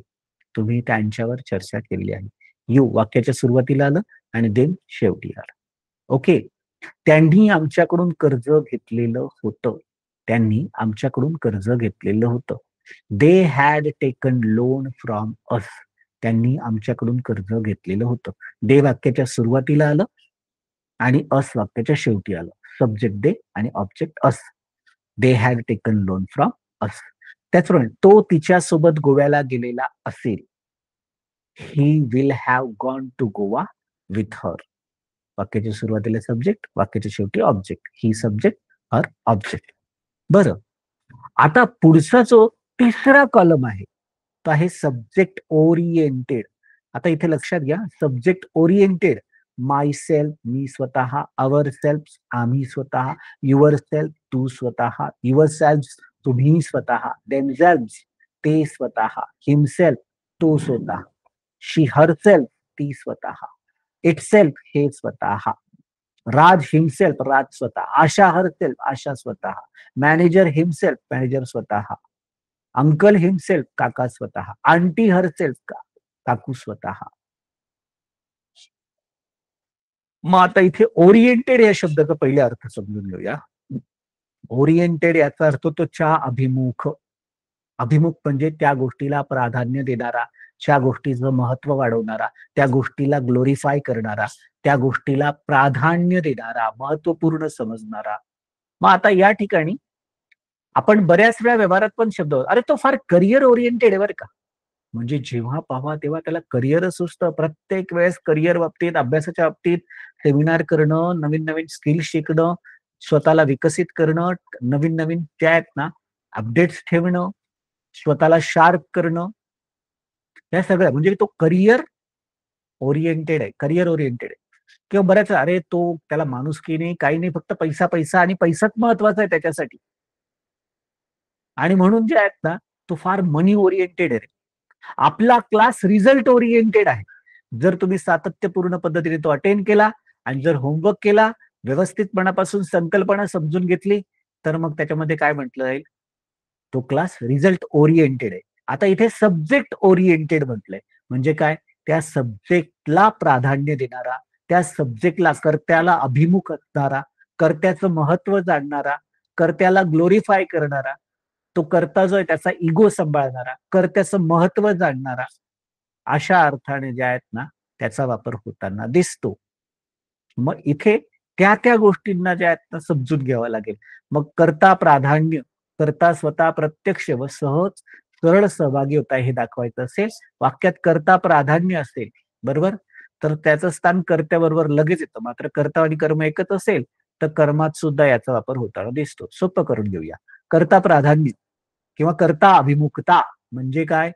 तुम्ही त्यांच्यावर चर्चा केलेली आहे. यू वाक्याच्या सुरुवातीला आलं आणि देम शेवटी आलं. ओके. त्यांनी आमच्याकडून कर्ज घेतलेलं होतं. त्यांनी आमच्याकडून कर्ज घेतलेलं होतं. दे हॅड टेकन लोन फ्रॉम अस. त्यांनी आमच्याकडून कर्ज घेतलेलं होतं. दे वाक्याच्या सुरुवातीला आलं आणि अस वाक्याच्या शेवटी आलं. सब्जेक्ट दे आणि object us. They had taken loan from us. त्याचप्रमाणे तो तिच्यासोबत गोव्याला गेलेला असेल. He will have gone to Goa with her. वाक्याच्या सुरुवातीला सब्जेक्ट, वाक्याच्या शेवटी object. He subject, her object. बरं, आता पुढचा जो तिसरा कॉलम आहे तो आहे सब्जेक्ट ओरिएंटेड. आता इथे लक्षात घ्या सब्जेक्ट ओरिएंटेड. माय सेल्फ मी स्वतः, अवर सेल्फ आम्ही स्वतः, युअर सेल्फ तू स्वतः, युअर सेल्फ तुम्ही स्वतः, देमसेल्फ ते स्वतः, हिमसेल्फ तो स्वतः, शी हरसेल्फ ती स्वतः, इटसेल्फ हे स्वतः, राज हिमसेल्फ राज स्वतः, आशा हरसेल्फ आशा स्वतः, मॅनेजर हिमसेल्फ मॅनेजर स्वतः, अंकल हिमसेल्फ काका स्वतः, आंटी हरसेल्फ काकू स्वतः. मग आता इथे ओरिएंटेड या शब्दाचा पहिले अर्थ समजून घेऊया. ओरिएंटेड याचा अर्थ तो च्या अभिमुख. अभिमुख म्हणजे त्या गोष्टीला प्राधान्य देणारा, त्या गोष्टीचं महत्व वाढवणारा, त्या गोष्टीला ग्लोरीफाय करणारा, त्या गोष्टीला प्राधान्य देणारा, महत्वपूर्ण समजणारा. मग आता या ठिकाणी आपण बऱ्याच वेळा व्यवहारात पण शब्द अरे तो फार करिअर ओरिएंटेड आहे बरं का. म्हणजे जेव्हा पाहा तेव्हा त्याला करिअर सुचतं. प्रत्येक वेळेस करिअर बाबतीत, अभ्यासाच्या बाबतीत सेमिनार करणं, नवीन नवीन स्किल शिकणं, स्वतःला विकसित करणं, नवीन नवीन त्या आहेत ना अपडेट्स ठेवणं, स्वतःला शार्प करणं, या सगळ्या म्हणजे तो करिअर ओरिएंटेड आहे. करिअर ओरिएंटेड आहे. किंवा बऱ्याच अरे तो त्याला माणुसकी नाही काही नाही, फक्त पैसा पैसा आणि पैसाच महत्वाचा आहे त्याच्यासाठी. आणि म्हणून जे आहेत ना तो फार मनी ओरिएंटेड आहे. आपला क्लास रिझल्ट ओरिएंटेड आहे. जर तुम्ही सातत्यपूर्ण पद्धतीने तो अटेंड केला आणि जर होमवर्क केला, व्यवस्थितपणापासून संकल्पना समजून घेतली, तर मग त्याच्यामध्ये काय म्हटलं जाईल, तो क्लास रिझल्ट ओरिएंटेड आहे. आता इथे सब्जेक्ट ओरिएंटेड म्हटलंय, म्हणजे काय, त्या सब्जेक्टला प्राधान्य देणारा, त्या सब्जेक्टला, कर्त्याला अभिमुख असणारा, कर्त्याचं महत्व जाणणारा, कर्त्याला ग्लोरीफाय करणारा, तो कर्ता जो आहे त्याचा इगो सांभाळणारा, कर्त्याचं महत्व जाणणारा, अशा अर्थाने ज्या आहेत ना त्याचा वापर होताना दिसतो. मग इथे त्या त्या गोष्टींना ज्या आहेत ना समजून घ्यावं लागेल. मग कर्ता प्राधान्य, कर्ता स्वतः प्रत्यक्ष व सहज सरळ सहभागी होता हे दाखवायचं असेल, वाक्यात कर्ता प्राधान्य असेल, बरोबर, तर त्याचं स्थान कर्त्याबरोबर लगेच येतं. मात्र कर्ता आणि कर्म एकच असेल तर कर्मात सुद्धा याचा वापर होताना दिसतो. सोपं करून घेऊया. कर्ता प्राधान्य किंवा कर्ता अभिमुखता म्हणजे काय,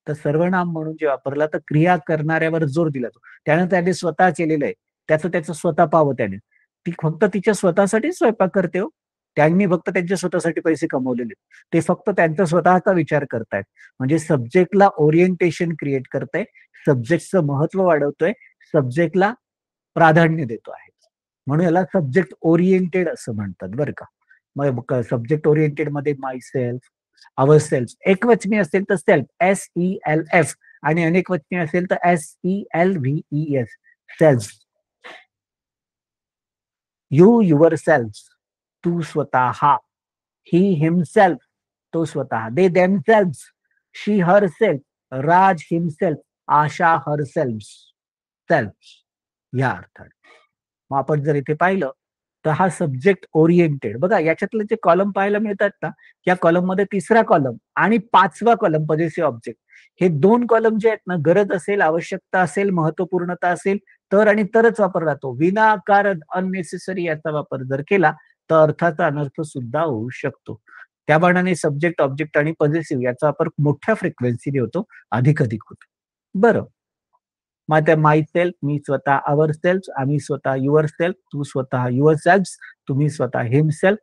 तर सर्वनाम म्हणून जे वापरला तर क्रिया करणाऱ्यावर जोर दिला जातो. त्यानं त्याने स्वतः केलेलं आहे, त्याचं स्वतः पाहावं त्याने. ती फक्त तिच्या स्वतःसाठी स्वयंपाक करते हो. त्यांनी फक्त त्यांच्या स्वतःसाठी पैसे कमवलेले. ते फक्त त्यांचा स्वतःचा विचार करतायत. म्हणजे सब्जेक्टला ओरिएंटेशन क्रिएट करताय, सब्जेक्टचं महत्व वाढवतोय, सब्जेक्टला प्राधान्य देतो आहे. म्हणून याला सब्जेक्ट ओरिएंटेड असं म्हणतात बरं का. मग सब्जेक्ट ओरिएंटेड मध्ये माय सेल्फ, अवर सेल्फ, एकवचनी असेल तर सेल्फ, SELF, आणि अनेकवचनी असेल तर SELVES, self. You your self, तू स्वतः, ही हिमसेल्फ, तो स्वतः, they themselves, she her self, Raj himself, Asha her self, self या अर्थाने. मग आपण जर इथे पाहिलं तर हा सब्जेक्ट ओरिएंटेड, बघा याच्यातले जे कॉलम पाहायला मिळतात ना, या कॉलम मध्ये तिसरा कॉलम आणि पाचवा कॉलम पॉझेसिव्ह ऑब्जेक्ट, हे दोन कॉलम जे आहेत ना, गरज असेल, आवश्यकता असेल, महत्वपूर्णता असेल तर आणि तरच वापरला जातो. विनाकारण अननेसेसरी याचा वापर जर केला तर अर्थाचा अनर्थ सुद्धा होऊ शकतो. त्या मानाने सब्जेक्ट, ऑब्जेक्ट आणि पॉझेसिव्ह याचा वापर मोठ्या फ्रिक्वेन्सीने होतो, अधिक होतो. बरं, मग त्या माय सेल्फ, मी स्वतः, अवर सेल्फ, आम्ही स्वतः, युअर सेल्फ, तू स्वतः, युअर सेल्फ, तुम्ही स्वतः, हिमसेल्फ,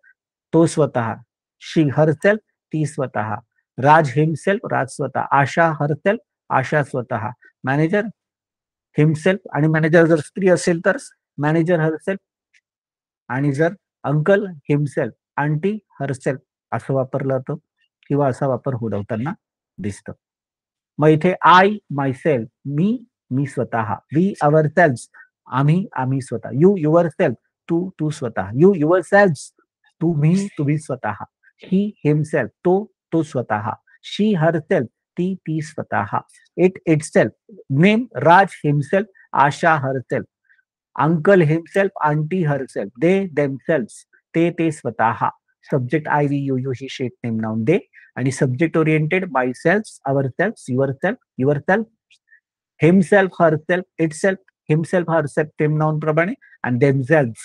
तो स्वतः, शी हर सेल्फ, ती स्वतः, राज हिमसेल्फ, राज स्वतः, आशा हर सेल्फ, आशा स्वतः, मॅनेजर हिमसेल्फ, आणि मॅनेजर जर स्त्री असेल तर मॅनेजर हर सेल्फ, आणि जर अंकल हिमसेल्फ, आंटी हरसेल्फ असं वापरलं जातं किंवा असा वापर होताना दिसतं. मग इथे आय मायसेल्फ, मी स्वतः, वी अवर सेल्फ, आम्ही स्वतः, यू युअर सेल्फ, तू स्वतः, यू युअर सेल्फ, तुम्ही स्वतः, ही हिमसेल्फ, तो स्वतः, शी हर सेल्फ, ती स्वतः, it self, name Raj himself, Asha her self, uncle himself, aunty herself, they themselves, ते स्वतः, subject I we you you he she it name noun they, आणि subject oriented by self, our self, your self, himself, herself, it self, himself, herself name noun प्रमाणे, आणि themselves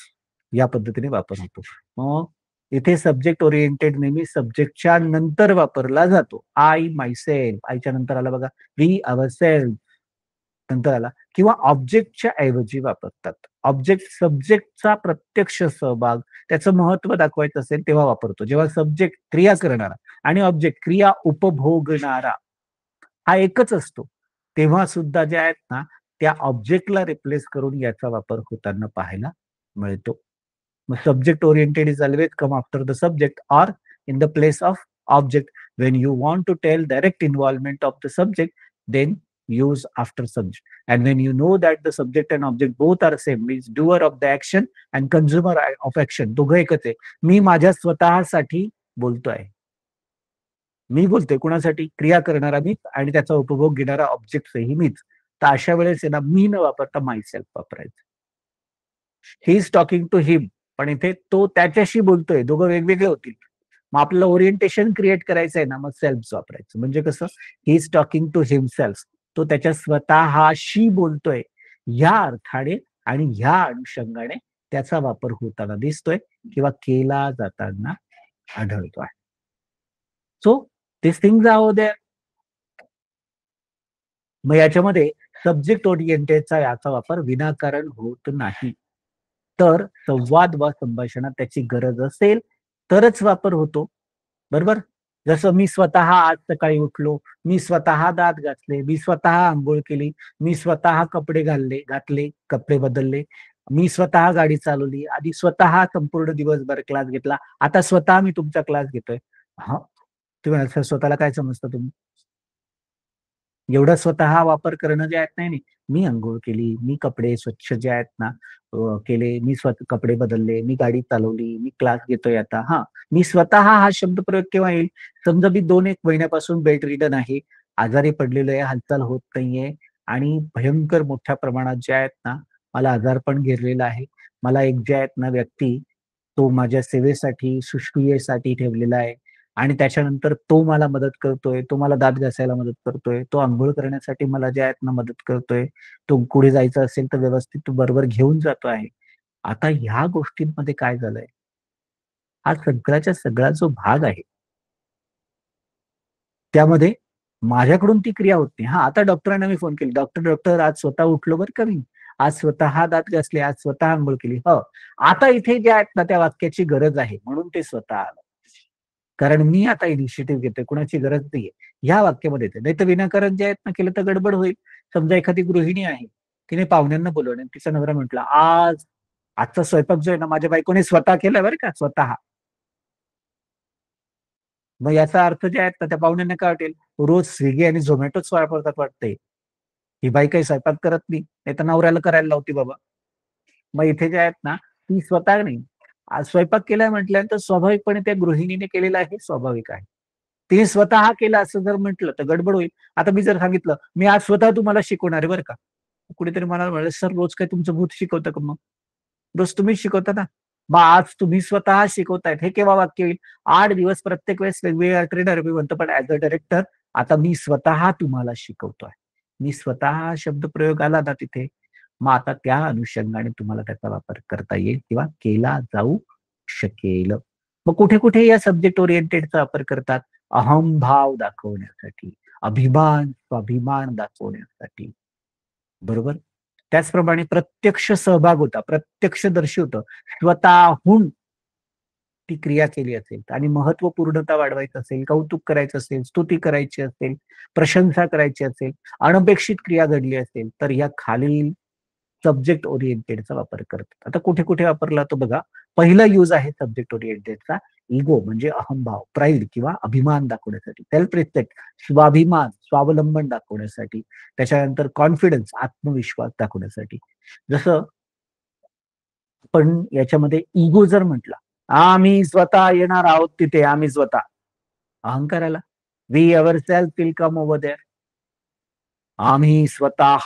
या पद्धतीने वापर होतो. मग इथे सब्जेक्ट ओरिएंटेड नेहमी सब्जेक्टच्या नंतर वापरला जातो. आय माय सेल्फ, आयच्या नंतर आला बघा, वी अवर सेल्फ नंतर आला, किंवा ऑब्जेक्टच्या ऐवजी वापरतात. ऑब्जेक्ट, सब्जेक्टचा प्रत्यक्ष सहभाग, त्याचं महत्व दाखवायचं असेल तेव्हा वापरतो. जेव्हा सब्जेक्ट क्रिया करणारा आणि ऑब्जेक्ट क्रिया उपभोगणारा हा एकच असतो, तेव्हा सुद्धा जे आहेत ना त्या ऑब्जेक्टला रिप्लेस करून याचा वापर होताना पाहायला मिळतो. मग subject oriented is always come after the subject or in the place of object. When you want to tell direct involvement of the subject, then use after subject. And when you know that the subject and object both are same, means doer of the action and consumer of action, दोघं एकच आहे. मी माझ्या स्वतःसाठी बोलतोय, मी बोलतोय कुणासाठी, क्रिया करणारा मीच आणि त्याचा उपभोग घेणारा ऑब्जेक्टही मीच. तर अशा वेळेस आहे ना, मी न वापरता माय सेल्फ वापरायचं. ही इज टॉकिंग टू हिम, पण इथे तो त्याच्याशी बोलतोय, दोघं वेगवेगळे होतील. मग आपल्याला ओरिएंटेशन क्रिएट करायचं आहे ना, मग सेल्फ वापरायचं. म्हणजे कसं, he is talking to himself, तो त्याच्या स्वतःशी बोलतोय या अर्थाने आणि ह्या अनुषंगाने त्याचा वापर होताना दिसतोय किंवा केला जाताना आढळतोय. So this things are there. मग याच्यामध्ये सब्जेक्ट ओरिएंटेडचा याचा वापर विनाकारण होत नाही. तर संवाद वा संभाषणात त्याची गरज असेल तरच वापर होतो, बरोबर. जसं मी स्वतः आज सकाळी उठलो, मी स्वतः दात घासले, मी स्वतः अंघोळ केली, मी स्वतः कपडे घातले, कपडे बदलले, मी स्वतः गाडी चालवली, आधी स्वतः संपूर्ण दिवसभर क्लास घेतला, आता स्वतः मी तुमचा क्लास घेतोय. हा, तुम्ही असं स्वतःला काय समजता तुम्ही? एवढं स्वतः वापर करणं जे आहेत नाही नाही, मी अंघोळ केली, मी कपडे स्वच्छ जे आहेत ना केले, मी स्वतः कपडे बदलले, मी गाडी चालवली, मी क्लास घेतोय आता. हा, मी स्वतः हा शब्दप्रयोग केव्हा येईल? समजा मी 2-1 महिन्यापासून बेड रिडन आहे, आजारी पडलेलो आहे, हालचाल होत नाहीये आणि भयंकर मोठ्या प्रमाणात जे आहेत ना, मला आजारपण घेरलेलं आहे. मला एक जे आहेत ना व्यक्ती, तो माझ्या सेवेसाठी, शुश्रूषेसाठी ठेवलेला आहे. आणि त्याच्यानंतर तो मला मदत करतोय, तो मला दात घासायला मदत करतोय, तो अंघोळ करण्यासाठी मला जे आहेत ना मदत करतोय, तो पुढे जायचं असेल तर व्यवस्थित तो बरोबर घेऊन जातो आहे. आता ह्या गोष्टींमध्ये काय झालंय, हा सगळ्याच्या सगळा जो भाग आहे, त्यामध्ये माझ्याकडून ती क्रिया होत नाही. हां, आता डॉक्टरांना मी फोन केले, "डॉक्टर, आज स्वतः उठलो बरं का मी. आज स्वतः दात घासले, आज स्वतः अंघोळ केली." हो, आता इथे जे आहेत ना त्या वाक्याची गरज आहे म्हणून ते स्वतः आलं. कारण मी आता इनिशिएटिव्ह घेतोय, कुणाची गरज नाहीये. ह्या वाक्यामध्ये येते. नाहीतर विनाकारण जे आहेत ना केलं तर गडबड होईल. समजा एखादी गृहिणी आहे, तिने पाहुण्यांना बोलावलं आणि तिचा नवरा म्हटला, आजचा स्वयंपाक जो आहे ना माझ्या बायकोने स्वतः केलाय बरं का, स्वतः. मग याचा अर्थ जे आहेत ना त्या पाहुण्यांना काय वाटेल, रोज स्विगी आणि झोमॅटोच वापरतात वाटतंय. ही बाई काही स्वयंपाक करत नाही, नाहीतर नवऱ्याला करायला लावते बाबा. मग इथे जे आहेत ना, ती स्वतः नाही. आज स्वयंपाक केलाय म्हटल्यानंतर स्वाभाविकपणे त्या गृहिणीने केलेला आहे, स्वाभाविक आहे. तिने स्वतः केलं असं जर म्हटलं तर गडबड होईल. आता मी जर सांगितलं, "मी आज स्वतः तुम्हाला शिकवणार आहे बरं का." कुणीतरी मला म्हणाले, "सर रोज काय तुमचं भूत शिकवतं का मग?" रोज तुम्हीच शिकवता ना. मग आज तुम्ही स्वतः शिकवतायत. हे केव्हा वाक्य येईल? 8 दिवस प्रत्येक वेळेस वेगवेगळा ट्रेनर मी म्हणतो, पण ॲज अ डायरेक्टर आता मी स्वतः तुम्हाला शिकवतोय. मी स्वतः हा शब्दप्रयोग आला ना तिथे, मग आता त्या अनुषंगाने तुम्हाला त्याचा वापर करता येईल किंवा केला जाऊ शकेल. मग कुठे-कुठे या सब्जेक्ट ओरिएंटेडचा वापर करतात? अहंभाव दाखवण्यासाठी, अभिमान, स्वाभिमान दाखवण्यासाठी. बरोबर? त्याचप्रमाणे प्रत्यक्ष सहभाग होता, प्रत्यक्षदर्शी होतं. स्वतःहून ती क्रिया केली असेल आणि महत्त्वपूर्णता वाढवायचं असेल, कौतुक करायचं असेल, स्तुती करायची असेल, प्रशंसा करायची असेल, अनपेक्षित क्रिया घडली असेल, तर या खालील सब्जेक्ट ओरिएंटेडचा वापर करतात. आता कुठे-कुठे वापरला तो बघा. पहिला यूज आहे सब्जेक्ट ओरिएंटेडचा इगो म्हणजे अहंभाव, प्राईड किंवा अभिमान दाखवण्यासाठी. सेल्फ रिस्पेक्ट, स्वाभिमान, स्वावलंबन दाखवण्यासाठी. त्याच्यानंतर कॉन्फिडन्स, आत्मविश्वास दाखवण्यासाठी. जसं पण याच्यामध्ये इगो जर म्हटला, आम्ही स्वतः येणार आहोत तिथे, आम्ही स्वतः. अहंकाराला, we ourselves will come over there. आम्ही स्वतः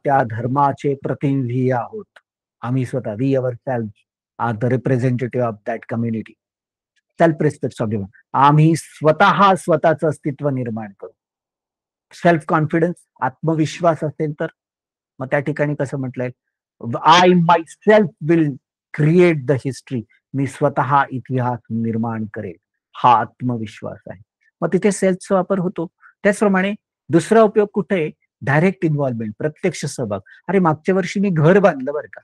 त्या धर्माचे प्रतिनिधी आहोत. आम्ही स्वतः, we ourselves are the representative of that community. Self respect, स्वाभिमान. आम्ही स्वतः स्वतःचं अस्तित्व निर्माण करू. सेल्फ कॉन्फिडन्स, आत्मविश्वास असेल तर मग त्या ठिकाणी कसं म्हटलंय, I my self will create the history. मी स्वतः इतिहास निर्माण करेल. हा आत्मविश्वास आहे. मग तिथे सेल्फचा वापर होतो. त्याचप्रमाणे दुसरा उपयोग कुठे आहे? डायरेक्ट इन्व्हॉल्वमेंट, प्रत्यक्ष सहभाग. अरे मागच्या वर्षी मी घर बांधलं बरं का.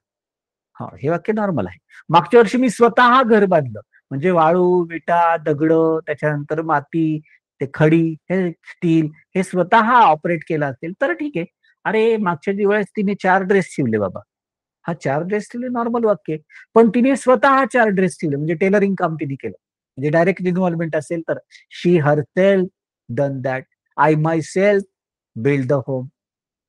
हां, हे वाक्य नॉर्मल आहे. मागच्या वर्षी मी स्वतः घर बांधलं. म्हणजे वाळू, विटा, दगडं, त्याच्यानंतर माती, ते खडी, हे स्टील हे स्वतः ऑपरेट केलं असेल तर ठीक आहे. अरे मागच्या दिवाळीत तिने 4 ड्रेस शिवले बाबा. हा 4 ड्रेस शिवले नॉर्मल वाक्य आहे. पण तिने स्वतः 4 ड्रेस शिवले म्हणजे टेलरिंग काम तिने केलं. म्हणजे डायरेक्ट इन्व्हॉल्वमेंट असेल तर she herself done that. I myself build the home.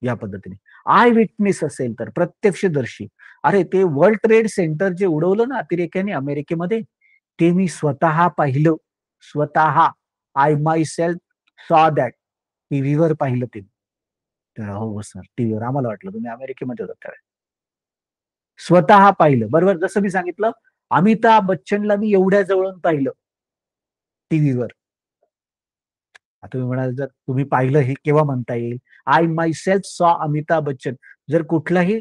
या पद्धतीने. आय विटनेस असेल तर प्रत्यक्षदर्शी. अरे ते वर्ल्ड ट्रेड सेंटर जे उडवलं ना अतिरेक्याने अमेरिकेमध्ये, ते मी स्वतः पाहिलं. स्वतः. आय मायसेल्फ सॉ दॅट. टीव्हीवर पाहिलं ते. तर हो सर, टीव्हीवर. आम्हाला वाटलं तुम्ही अमेरिकेमध्ये होता त्यावेळेस. स्वतः पाहिलं. बरोबर जसं मी सांगितलं, अमिताभ बच्चनला मी एवढ्या जवळून पाहिलं टीव्हीवर. आता तुम्ही म्हणाल जर तुम्ही पाहिलं हे केव्हा म्हणता येईल? आय मायसेल्फ सॉ अमिताभ बच्चन. जर कुठलाही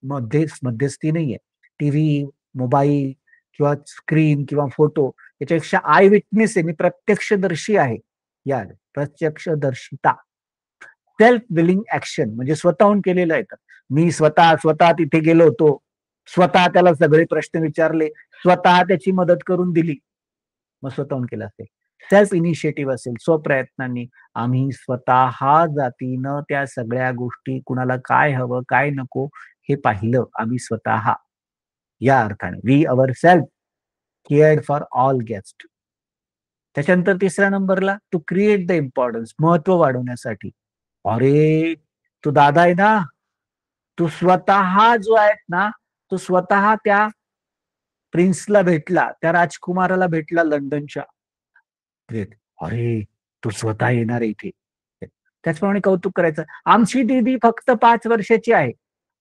मध्यस्थी नाहीये. टीव्ही, मोबाईल किंवा स्क्रीन किंवा फोटो याच्यापेक्षा आय विटनेस आहे. मी प्रत्यक्षदर्शी आहे. या प्रत्यक्षदर्शिता. सेल्फ विलिंग ॲक्शन म्हणजे स्वतःहून केलेलं आहे. मी स्वतः तिथे गेलो होतो. स्वतः त्याला सगळे प्रश्न विचारले. स्वतः त्याची मदत करून दिली. मग स्वतःहून केलं असेल. सेल्फ इनिशिएटिव्ह असेल, स्वप्रयत्नांनी आम्ही स्वतः जातीनं त्या सगळ्या गोष्टी कुणाला काय हवं, काय नको हे पाहिलं आम्ही स्वतः. या अर्थाने we our self cared for all guest. त्याच्यानंतर तिसऱ्या नंबरला टू क्रिएट द इम्पॉर्टन्स, महत्व वाढवण्यासाठी. अरे तो दादा आहे ना, तो स्वतः जो आहे ना, तो स्वतः त्या प्रिन्सला भेटला, त्या राजकुमाराला भेटला लंडनच्या. ग्रेट. अरे तो स्वतः येणार आहे इथे. त्याचप्रमाणे कौतुक करायचं. आमची दीदी फक्त 5 वर्षाची आहे,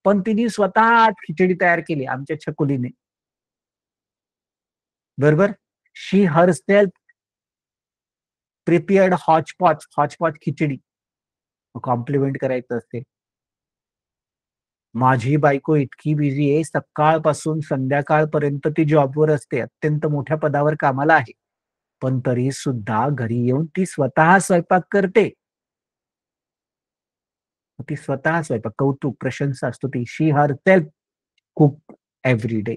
पण तिने स्वतः आज खिचडी तयार केली आमच्या छकुलीने. बरोबर. शी हरसेल्फ प्रिपेअर्ड हॉचपॉच, हॉचपॉच खिचडी. कॉम्प्लिमेंट करायचं असते. माझी बायको इतकी बिझी आहे, सकाळपासून संध्याकाळपर्यंत ती जॉबवर असते, अत्यंत मोठ्या पदावर कामाला आहे, पण तरी सुद्धा घरी येऊन ती स्वतः स्वयंपाक करते. ती स्वतः स्वयंपाक, कौतुक, प्रशंसा, स्तुती. She her self cook every day.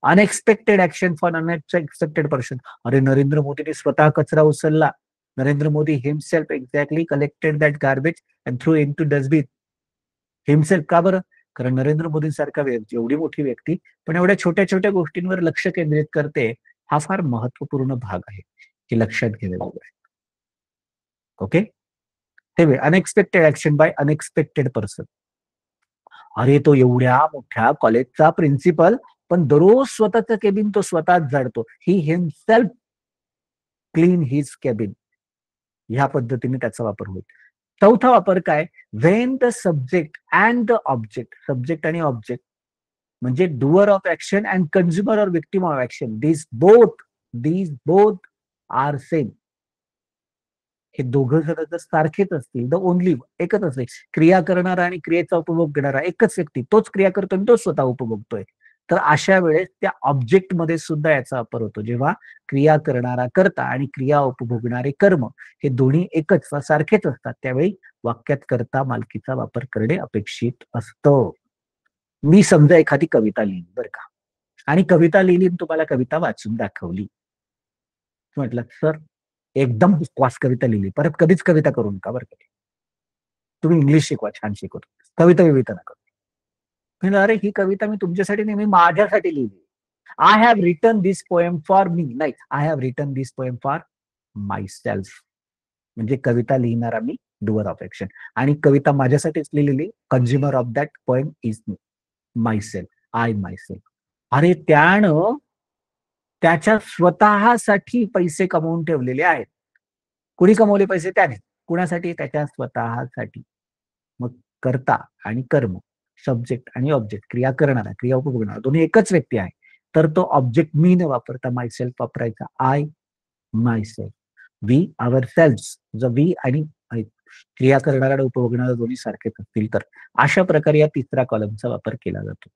Unexpected action for unexpected person. अरे नरेंद्र मोदीने स्वतः कचरा उचलला. Narendra Modi himself exactly collected that garbage and threw in to dustbin. Himself. का बरं? कारण नरेंद्र मोदींसारखा एवढी मोठी व्यक्ती पण एवढ्या छोट्या छोट्या गोष्टींवर लक्ष केंद्रित करते, हा फार महत्वपूर्ण भाग आहे की लक्षात घ्यायला आहे. ओके. हे unexpected action by unexpected person. अरे तो एवढ्या मोठ्या कॉलेजचा प्रिन्सिपल, पण दररोज स्वतःचं केबिन तो स्वतःच झाडतो. He himself clean his cabin. ह्या पद्धतीने त्याचा वापर होईल. चौथा वापर काय? When the subject and the object. Subject आणि ऑब्जेक्ट म्हणजे doer of action and consumer or victim of action. These both are same. हे दोघं जर सारखेच असतील तर ओनली एकच असेल. क्रिया करणारा आणि क्रियेचा उपभोग घेणारा एकच व्यक्ती, तोच क्रिया करतोय आणि तोच स्वतः उपभोगतोय. तर अशा वेळेस त्या ऑब्जेक्ट मध्ये सुद्धा याचा वापर होतो. जेव्हा क्रिया करणारा कर्ता आणि क्रिया उपभोगणारे कर्म हे दोन्ही एकच सारखेच असतात, त्यावेळी वाक्यात कर्ता मालकीचा वापर करणे अपेक्षित असतं. मी समजा एखादी कविता लिहिली बरं का, आणि कविता लिहिली तुम्हाला कविता वाचून दाखवली. म्हटलं सर एकदम बकवास कविता लिहिली, परत कधीच कविता करू नका बरं का. तुम्ही इंग्लिश शिकवा, छान शिकवतो, कविता विविता नका. म्हणजे अरे ही कविता मी तुमच्यासाठी नाही, मी माझ्यासाठी लिहिली. I have written this poem for me. नाही, I have written this poem for my self. म्हणजे कविता लिहिणारा मी, डुअर ऑफ ऍक्शन, आणि कविता माझ्यासाठीच लिहिलेली. Consumer of that poem is me, my self, I my self. अरे त्यानं त्याच्या स्वतःसाठी पैसे कमवून ठेवलेले आहेत. कुणी कमवले पैसे? त्याने. कुणासाठी? त्याच्या स्वतःसाठी. मग कर्ता आणि कर्म, सब्जेक्ट आणि ऑब्जेक्ट, क्रिया करणारा, क्रिया उपभोगणारा दोन्ही एकच व्यक्ती आहे. तर तो ऑब्जेक्ट मी न वापरता माय सेल्फ वापरायचा. I my self. We our self. जर वी आणि क्रिया करणारा आणि उपभोगणारा दोन्ही सारखेच असतील तर अशा प्रकारे या तिसऱ्या कॉलमचा वापर केला जातो.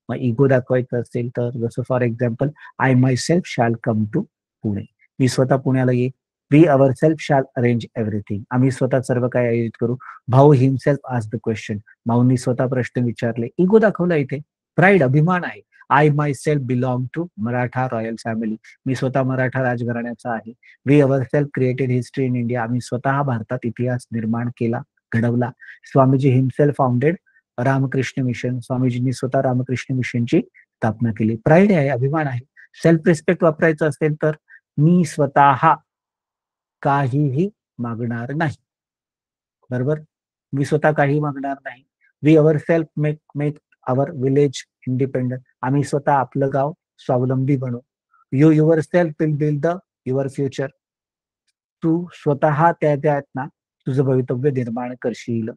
मग इगो दाखवायचं असेल तर जसं for example, I my self shall come to Pune. मी स्वतः पुण्याला येईल. We our self shall arrange everything. आम्ही स्वतः सर्व काय आयोजित करू. भाऊ हिमसेल्फ आज द क्वेश्चन. भाऊंनी स्वतः प्रश्न विचारले. इगो दाखवला इथे. प्राईड, अभिमान आहे. I my self belong to Maratha royal family. मी स्वतः मराठा राजघराण्याचा आहे. We our self created history in India. आम्ही स्वतः भारतात इतिहास निर्माण केला, घडवला. Swamiji himself founded Ramakrishna Mission. स्वामीजींनी स्वतः रामकृष्ण मिशनची स्थापना केली. प्राईड आहे, अभिमान आहे. सेल्फ रिस्पेक्ट वापरायचं असेल तर मी स्वतः काहीही मागणार नाही. बरोबर. मी स्वतः काही मागणार नाही. We our self make make our village independent. आम्ही स्वतः आपलं गाव स्वावलंबी बनवू. You your self will build the your future. तू स्वतः त्या आहेत ना, तुझं भवितव्य निर्माण करशील.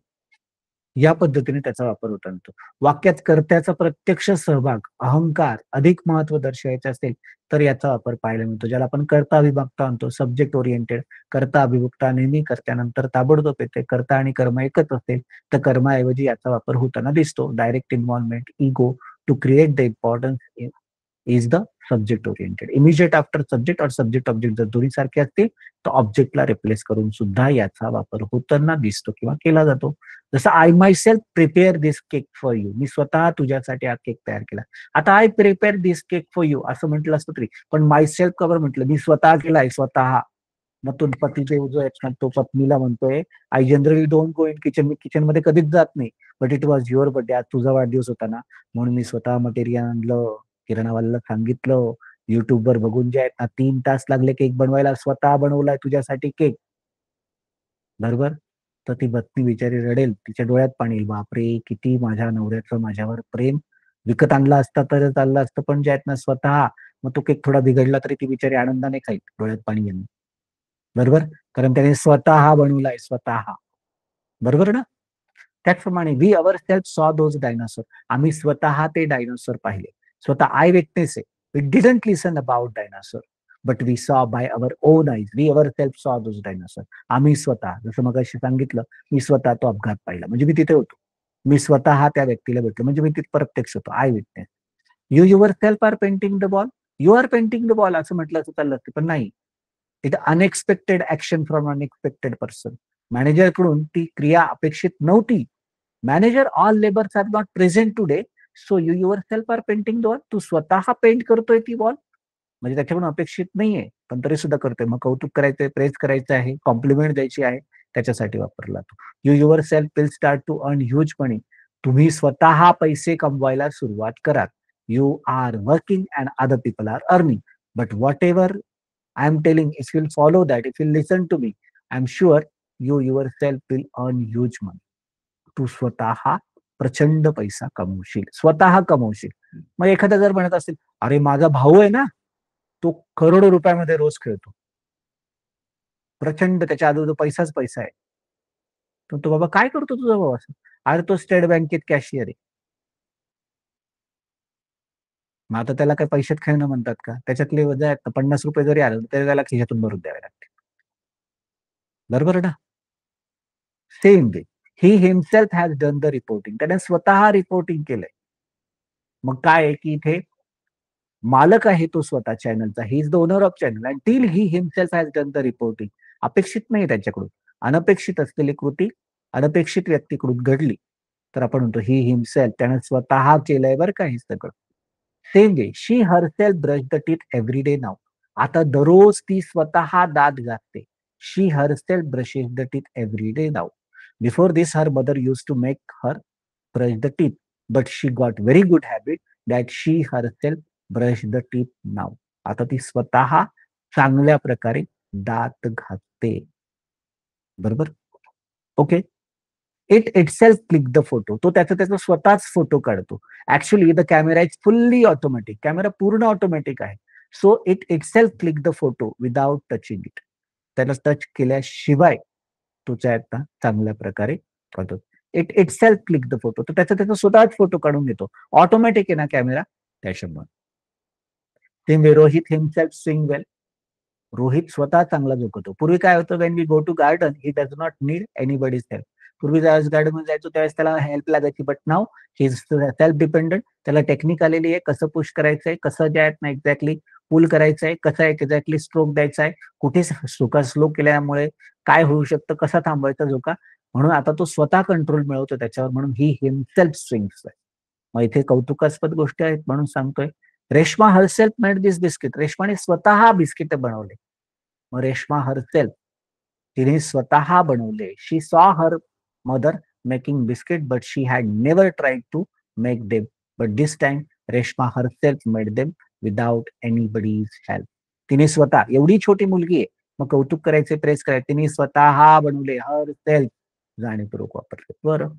या पद्धतीने त्याचा वापर होत आणतो. वाक्यात कर्त्याचा प्रत्यक्ष सहभाग, अहंकार अधिक महत्व दर्शवायचे असेल तर याचा वापर पाहायला मिळतो. ज्याला आपण कर्ता अभिमुखता म्हणतो, सब्जेक्ट ओरिएंटेड. कर्ता अभिमुखता नेहमी कर्त्यानंतर ताबडतोब येते. कर्ता आणि कर्म एकच असेल तर कर्माऐवजी याचा वापर होताना दिसतो. Direct involvement, ego, to create the importance is the subject oriented. Immediate after subject or subject object जर दोन्ही सारखे असतील तर ऑब्जेक्टला रिप्लेस करून सुद्धा याचा वापर होताना दिसतो किंवा केला जातो. जसं I my self prepare this cake for you. मी स्वतः तुझ्यासाठी हा केक तयार केला. आता I prepare this cake for you असं म्हटलं असतं तरी पण माय सेल्फ कवर म्हटलं, मी स्वतः केलाय, स्वतः. मग तो पतिदेव जो आहे ना तो पत्नीला म्हणतोय, I generally don't go in kitchen, me kitchen मध्ये कधीच जात नाही, but it was your birthday, आज तुझा वाढदिवस होता ना, म्हणून मी स्वतः मटेरियल आणलं, किराणावाल्याला सांगितलं, युट्यूब वर बघून जे आहेत ना 3 तास लागले केक बनवायला, स्वतः बनवलाय तुझ्यासाठी केक. बरोबर. तर ती पत्नी बिचारी रडेल, तिच्या डोळ्यात पाणी येईल, बापरे किती माझ्या नवऱ्याचं माझ्यावर प्रेम, विकत आणला असता तर चाललं असतं, पण जे आहेत ना स्वतः, मग तो केक थोडा बिघडला तरी ती बिचारी आनंदाने खाईल, डोळ्यात पाणी येईल. बरोबर. कारण त्याने स्वतः बनवलाय, स्वतः. बरोबर ना. त्याचप्रमाणे we our self saw those dinosaur, आम्ही स्वतः ते डायनासोर पाहिले, स्वतः आय विटनेस आहे. We didn't listen about dinosaur, but we saw by our own eyes, we our self saw those dinosaur. आम्ही स्वतः, जसं मग सांगितलं, मी स्वतः तो अपघात पाहिला, म्हणजे मी तिथे होतो, मी स्वतः त्या व्यक्तीला भेटलो, म्हणजे मी तिथे प्रत्यक्ष होतो, I witness. You your self are painting the ball, you are painting the ball असं म्हटलं असं चाललं असतं, पण नाही. It unexpected action from unexpected person. मॅनेजरकडून ती क्रिया अपेक्षित नव्हती. Manager all labours are not present today, so you your self are painting the wall, तू स्वतः पेंट करतोय ती वॉल, म्हणजे त्याच्याकडून अपेक्षित नाहीये, पण तरी सुद्धा करतोय. मग कौतुक करायचंय, प्रेस करायचं आहे, कॉम्प्लिमेंट द्यायची आहे, त्याच्यासाठी वापरला तो. You your self will start to earn huge money, तुम्ही स्वतः पैसे कमवायला सुरुवात करा. You are working and other people are earning, but whatever I am telling, if you'll follow that, if you'll listen to me, I'm sure you yourself will earn huge money. तू स्वतः प्रचंड पैसा कमवशील, स्वतः कमवशील. मग एखादा जर म्हणत असेल, अरे माझा भाऊ आहे ना, तो करोडो रुपयामध्ये रोज खेळतो, प्रचंड त्याच्या आजूबाजू पैसाच पैसा आहे, तर तो बाबा काय करतो तुझा भाऊ असं? अरे तो स्टेट बँकेत कॅशियर आहे. मग आता त्याला काय पैशात खेळणं म्हणतात का? त्याच्यातले जे आहेत ना 50 रुपये जरी आले तरी त्याला खिशातून भरून द्यावे लागते. बरोबर ना. Same way he himself has done the reporting, त्याने स्वतः रिपोर्टिंग केलंय. मग काय आहे की इथे मालक आहे तो स्वतः चॅनलचा, ही is the owner of channel, and till he himself has done the reporting. अपेक्षित नाही त्याच्याकडून, अनपेक्षित असलेली कृती अनपेक्षित व्यक्तीकडून घडली, तर आपण म्हणतो ही हिमसेल्फ, त्याने स्वतः केलंय बरं का हे सगळं. Same way she herself brush the teeth every day now, आता दररोज ती स्वतः दात घासते. She herself brushes the teeth every day now. Before this her mother use to make her brush the teeth, but she got very good habit that she herself brush the teeth now. आता ती स्वतः चांगल्या प्रकारे दात घासते. बरोबर. Okay. It itself click the photo, तो त्याचा त्याचा स्वतःच फोटो काढतो. Actually the camera is fully automatic, camera पूर्ण ऑटोमॅटिक आहे. So it itself click the photo without touching it, त्याला टच केल्याशिवाय तो ना चांगल्या प्रकारे काढतो. It itself click the photo, तर त्याचा त्याचा स्वतःच फोटो काढून घेतो, ऑटोमॅटिक आहे ना कॅमेरा, त्याच्यामुळे. ते Rohit himself swing well, Rohit स्वतः चांगला झोकतो. पूर्वी काय होतं, when we go to garden he does not need anybody's help. पूर्वी ज्यावेळेस गार्डन मध्ये जायचो त्यावेळेस त्याला हेल्प लागायची, but now he is self dependent. त्याला टेक्निक आलेली आहे, कसं पुश करायचंय, कसं जे आहेत ना एक्झॅक्टली पुल करायचंय, कसं एक्झॅक्टली स्ट्रोक द्यायचा आहे, कुठे झोका स्लो केल्यामुळे काय होऊ शकतं, कसा थांबवायचा झोका, म्हणून आता तो स्वतः कंट्रोल मिळवतो त्याच्यावर, म्हणून ही हिमसेल्फ स्विंग्स आहे. मग इथे कौतुकास्पद गोष्टी आहेत म्हणून सांगतोय. रेश्मा हरसेल्फ मेड दिस बिस्किट, रेश्माने स्वतः बिस्किट बनवले. मग रेश्मा हरसेल्फ, तिने स्वतः बनवले. She saw her mother making biscuit but she had never tried to make them, but this time Reshma herself made them without anybody's help. तिने स्वतः, एवढी छोटी मुलगी आहे, मग कौतुक करायचे, प्रेस करायचे, तिने स्वतः बनवले, हर सेल्फ जाणीवपूर्वक वापरले. बरं.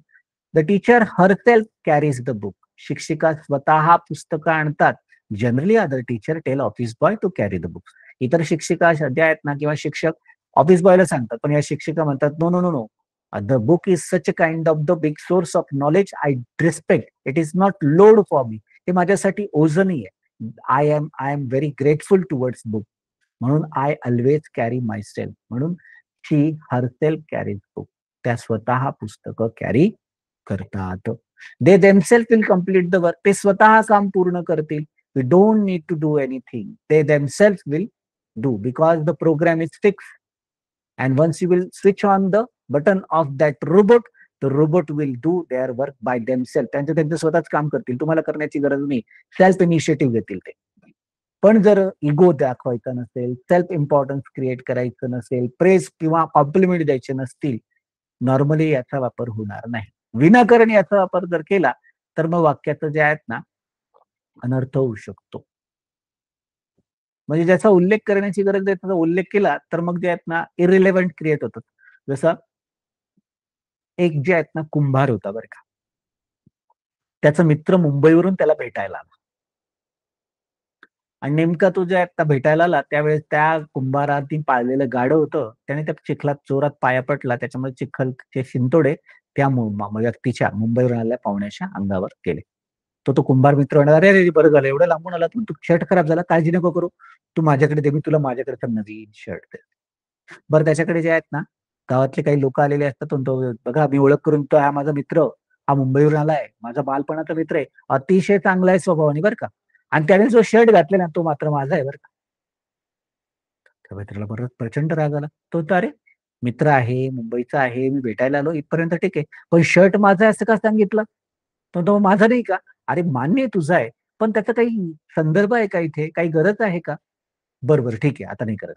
The teacher herself carries the book, शिक्षिका स्वतः पुस्तकं आणतात. Generally other teacher tell office boy to carry the books, इतर शिक्षिका सध्या आहेत ना किंवा शिक्षक ऑफिस बॉयला सांगतात, पण या शिक्षिका म्हणतात no no no no, the book is such a kind of the big source of knowledge, I respect, it is not load for me, ते माझ्यासाठी ओझं नाही आहे. I am very grateful towards book, म्हणून I always carry my self, म्हणून she herself carries book, त्या स्वतः पुस्तकं कॅरी करतात. They themself will complete the work, ते स्वतः काम पूर्ण करतील. We don't need to do anything, they themself will do, because the program is fix. And once you will switch on the button of that robot, the robot will do their work by themselves. त्यांचं त्यांचं स्वतःच काम करतील, तुम्हाला करण्याची गरज नाही. Self initiative घेतील ते. पण जर इगो दाखवायचा नसेल, सेल्फ इम्पॉर्टन्स क्रिएट करायचं नसेल, प्रेस किंवा कॉम्प्लिमेंट द्यायचे नसतील, नॉर्मली याचा वापर होणार नाही. विनाकारण याचा वापर जर केला तर मग वाक्याचं जे आहेत ना अनर्थ होऊ शकतो. म्हणजे ज्याचा उल्लेख करण्याची गरज आहे त्याचा उल्लेख केला तर मग जे आहेत ना इरिलेव्हंट क्रिएट होतात. जसं एक जे आहेत ना कुंभार होता बरं का. त्याचा मित्र मुंबईवरून त्याला भेटायला आला. आणि नेमका तो जे आता भेटायला आला त्यावेळेस त्या कुंभाराने पाळलेलं गाढव होतं. त्याने त्या चिखलात जोरात पाया पडला. त्याच्यामुळे चिखलचे शिंतोडे त्या व्यक्तीच्या मुंबईवरून आलेल्या पाहुण्याच्या अंगावर गेले. तो कुंभार मित्र म्हणाला, "अरे, अरे, बरं झालं एवढं लांबून आला तू शर्ट खराब झाला. काळजी नको करू. तू माझ्याकडे दे. मी तुला माझ्याकडचा नवीन शर्ट देतो." बरं त्याच्याकडे जे आहेत ना, गावातले काही लोकं आलेले असतात. तो बघा मी ओळख करून देतो. हा माझा मित्र. हा मुंबईवरून आलाय. माझा बालपणाचा मित्र आहे. अतिशय चांगला आहे स्वभावाने बरं का. आणि त्याने जो शर्ट घातलेला तो मात्र माझा आहे बरं का. त्या मित्राला परत प्रचंड राग आला. तो म्हणतो, "अरे, मित्र आहे, मुंबईचा आहे, मी भेटायला आलो इथपर्यंत ठीक आहे. पण शर्ट माझा आहे असं का सांगितलं?" तो म्हणतो, "माझा नाही का?" "अरे मान्य आहे तुझा आहे. पण त्याचा काही संदर्भ आहे का इथे? काही गरज आहे का?" "बरं, बरं ठीक आहे. आता नाही करत."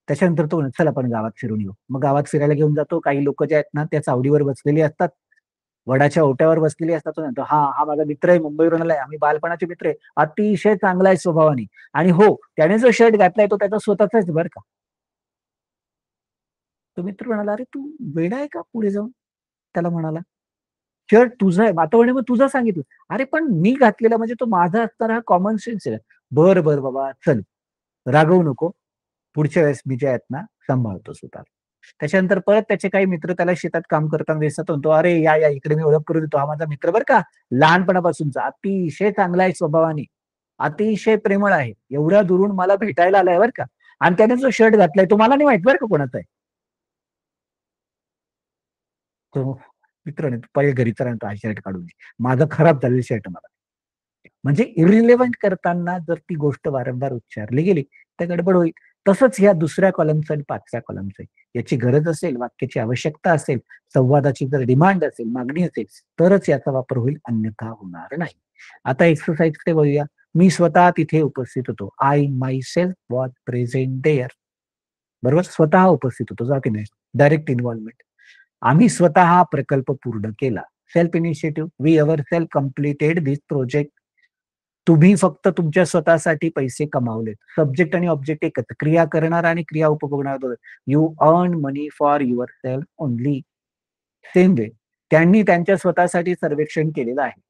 त्याच्यानंतर तो म्हणतो, "चल आपण गावात फिरून येऊ." मग गावात फिरायला घेऊन जातो. काही लोकं जे आहेत ना, त्या चावडीवर बसलेली असतात. वडाच्या ओट्यावर बसलेली असतात. तो म्हणतो, "हां, हा माझा मित्र आहे, मुंबईवरून आलाय. आम्ही बालपणाचे मित्र आहे. अतिशय चांगला आहे स्वभावाने आणि हो, त्याने जो शर्ट घातलाय तो त्याचा स्वतःचाच आहे बरं का." तो मित्र म्हणाला, "अरे तू वेडा आहे का?" पुढे जाऊन त्याला म्हणाला, "शर्ट तुझा आहे." आता म्हणे, "मग तुझा सांगितलं." "अरे पण मी घातलेला म्हणजे तो माझा असणारा हा कॉमन सेन्स आहे." "बरं, बरं बाबा चल, रागवू नको. पुढच्या वेळेस मी जे आहेत ना सांभाळतो स्वतःला." त्याच्यानंतर परत त्याचे काही मित्र त्याला शेतात काम करताना दिसतात. म्हणतो, "अरे या, या इकडे मी ओळख करून देतो. हा माझा मित्र बरं का, लहानपणापासूनचा. अतिशय चांगला आहे स्वभावाने. अतिशय प्रेमळ आहे. एवढ्या दुरून मला भेटायला आलाय बरं का. आणि त्याने जो शर्ट घातलाय तो मला नाही माहित बरं का कोणाचा आहे." तो मित्र नाही, "पहिले घरी चला आणि तो हा शर्ट काढून दे. माझा खराब झालेला शर्ट मला." म्हणजे इर्रिलेव्हंट करताना जर ती गोष्ट वारंवार उच्चारली गेली, तर गडबड होईल. तसंच ह्या दुसऱ्या कॉलमचं आणि 5व्या कॉलमचं याची गरज असेल, वाक्याची आवश्यकता असेल, संवादाची जर डिमांड असेल, मागणी असेल, तरच याचा वापर होईल, अन्यथा होणार नाही. आता एक्सरसाइजकडे वळूया. मी स्वतः तिथे उपस्थित होतो. I myself was present there. बरोबर? स्वतः उपस्थित होतो. जा की नाही. Direct involvement. आम्ही स्वतः हा प्रकल्प पूर्ण केला. Self initiative. We ourselves completed this project. तुम्ही फक्त तुमच्या स्वतःसाठी पैसे कमावलेत. सब्जेक्ट आणि ऑब्जेक्ट एकच. क्रिया करणारा आणि क्रिया उपभोगणारा दोघं. You earn money for yourself only. Same way त्यांनी त्यांच्या स्वतःसाठी सर्वेक्षण केलेलं आहे.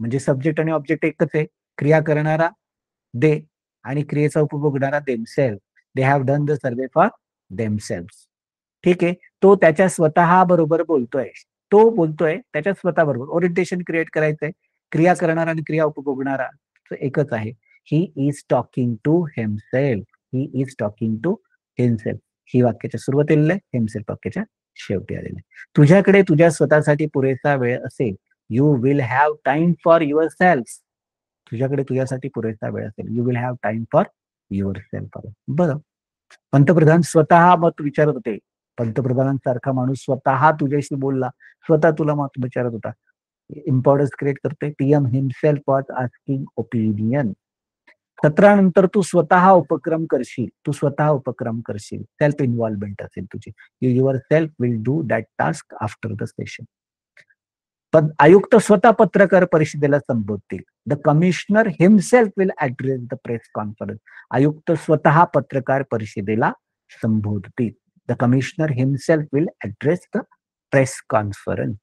म्हणजे सब्जेक्ट आणि ऑब्जेक्ट एकच आहे. क्रिया करणारा दे आणि क्रियेचा उपभोगणारा themselves. They have done the survey for themselves. ठीक आहे. तो त्याच्या स्वतः बरोबर बोलतोय. तो बोलतोय त्याच्या स्वतः बरोबर. ओरिएंटेशन क्रिएट करायचंय. क्रिया करणारा आणि क्रिया उपभोगणारा एकच आहे. He is talking to himself. He is talking to himself. He वाक्याच्या सुरुवातीला आहे. हिमसेल्फ वाक्याच्या शेवटी आलेलं आहे. तुझ्याकडे तुझ्या स्वतःसाठी पुरेसा वेळ असेल. You will have time for yourself. तुझ्याकडे तुझ्यासाठी पुरेसा वेळ असेल. You will have time for yourself. बरं. पंतप्रधान स्वतः मत विचारत होते. पंतप्रधानांसारखा माणूस स्वतः तुझ्याशी बोलला. स्वतः तुला मत विचारत होता. इम्पॉर्टन्स क्रिएट करतोय. PM himself was asking opinion. 17 नंतर तू स्वतः उपक्रम करशील. तू स्वतः उपक्रम करशील. सेल्फ इन्व्हॉल्वमेंट असेल तुझी. You your self will do that task after the session. पण आयुक्त स्वतः पत्रकार परिषदेला संबोधतील. The commissioner himself will address the press conference. आयुक्त स्वतः पत्रकार परिषदेला संबोधतील. The commissioner himself will address the press conference.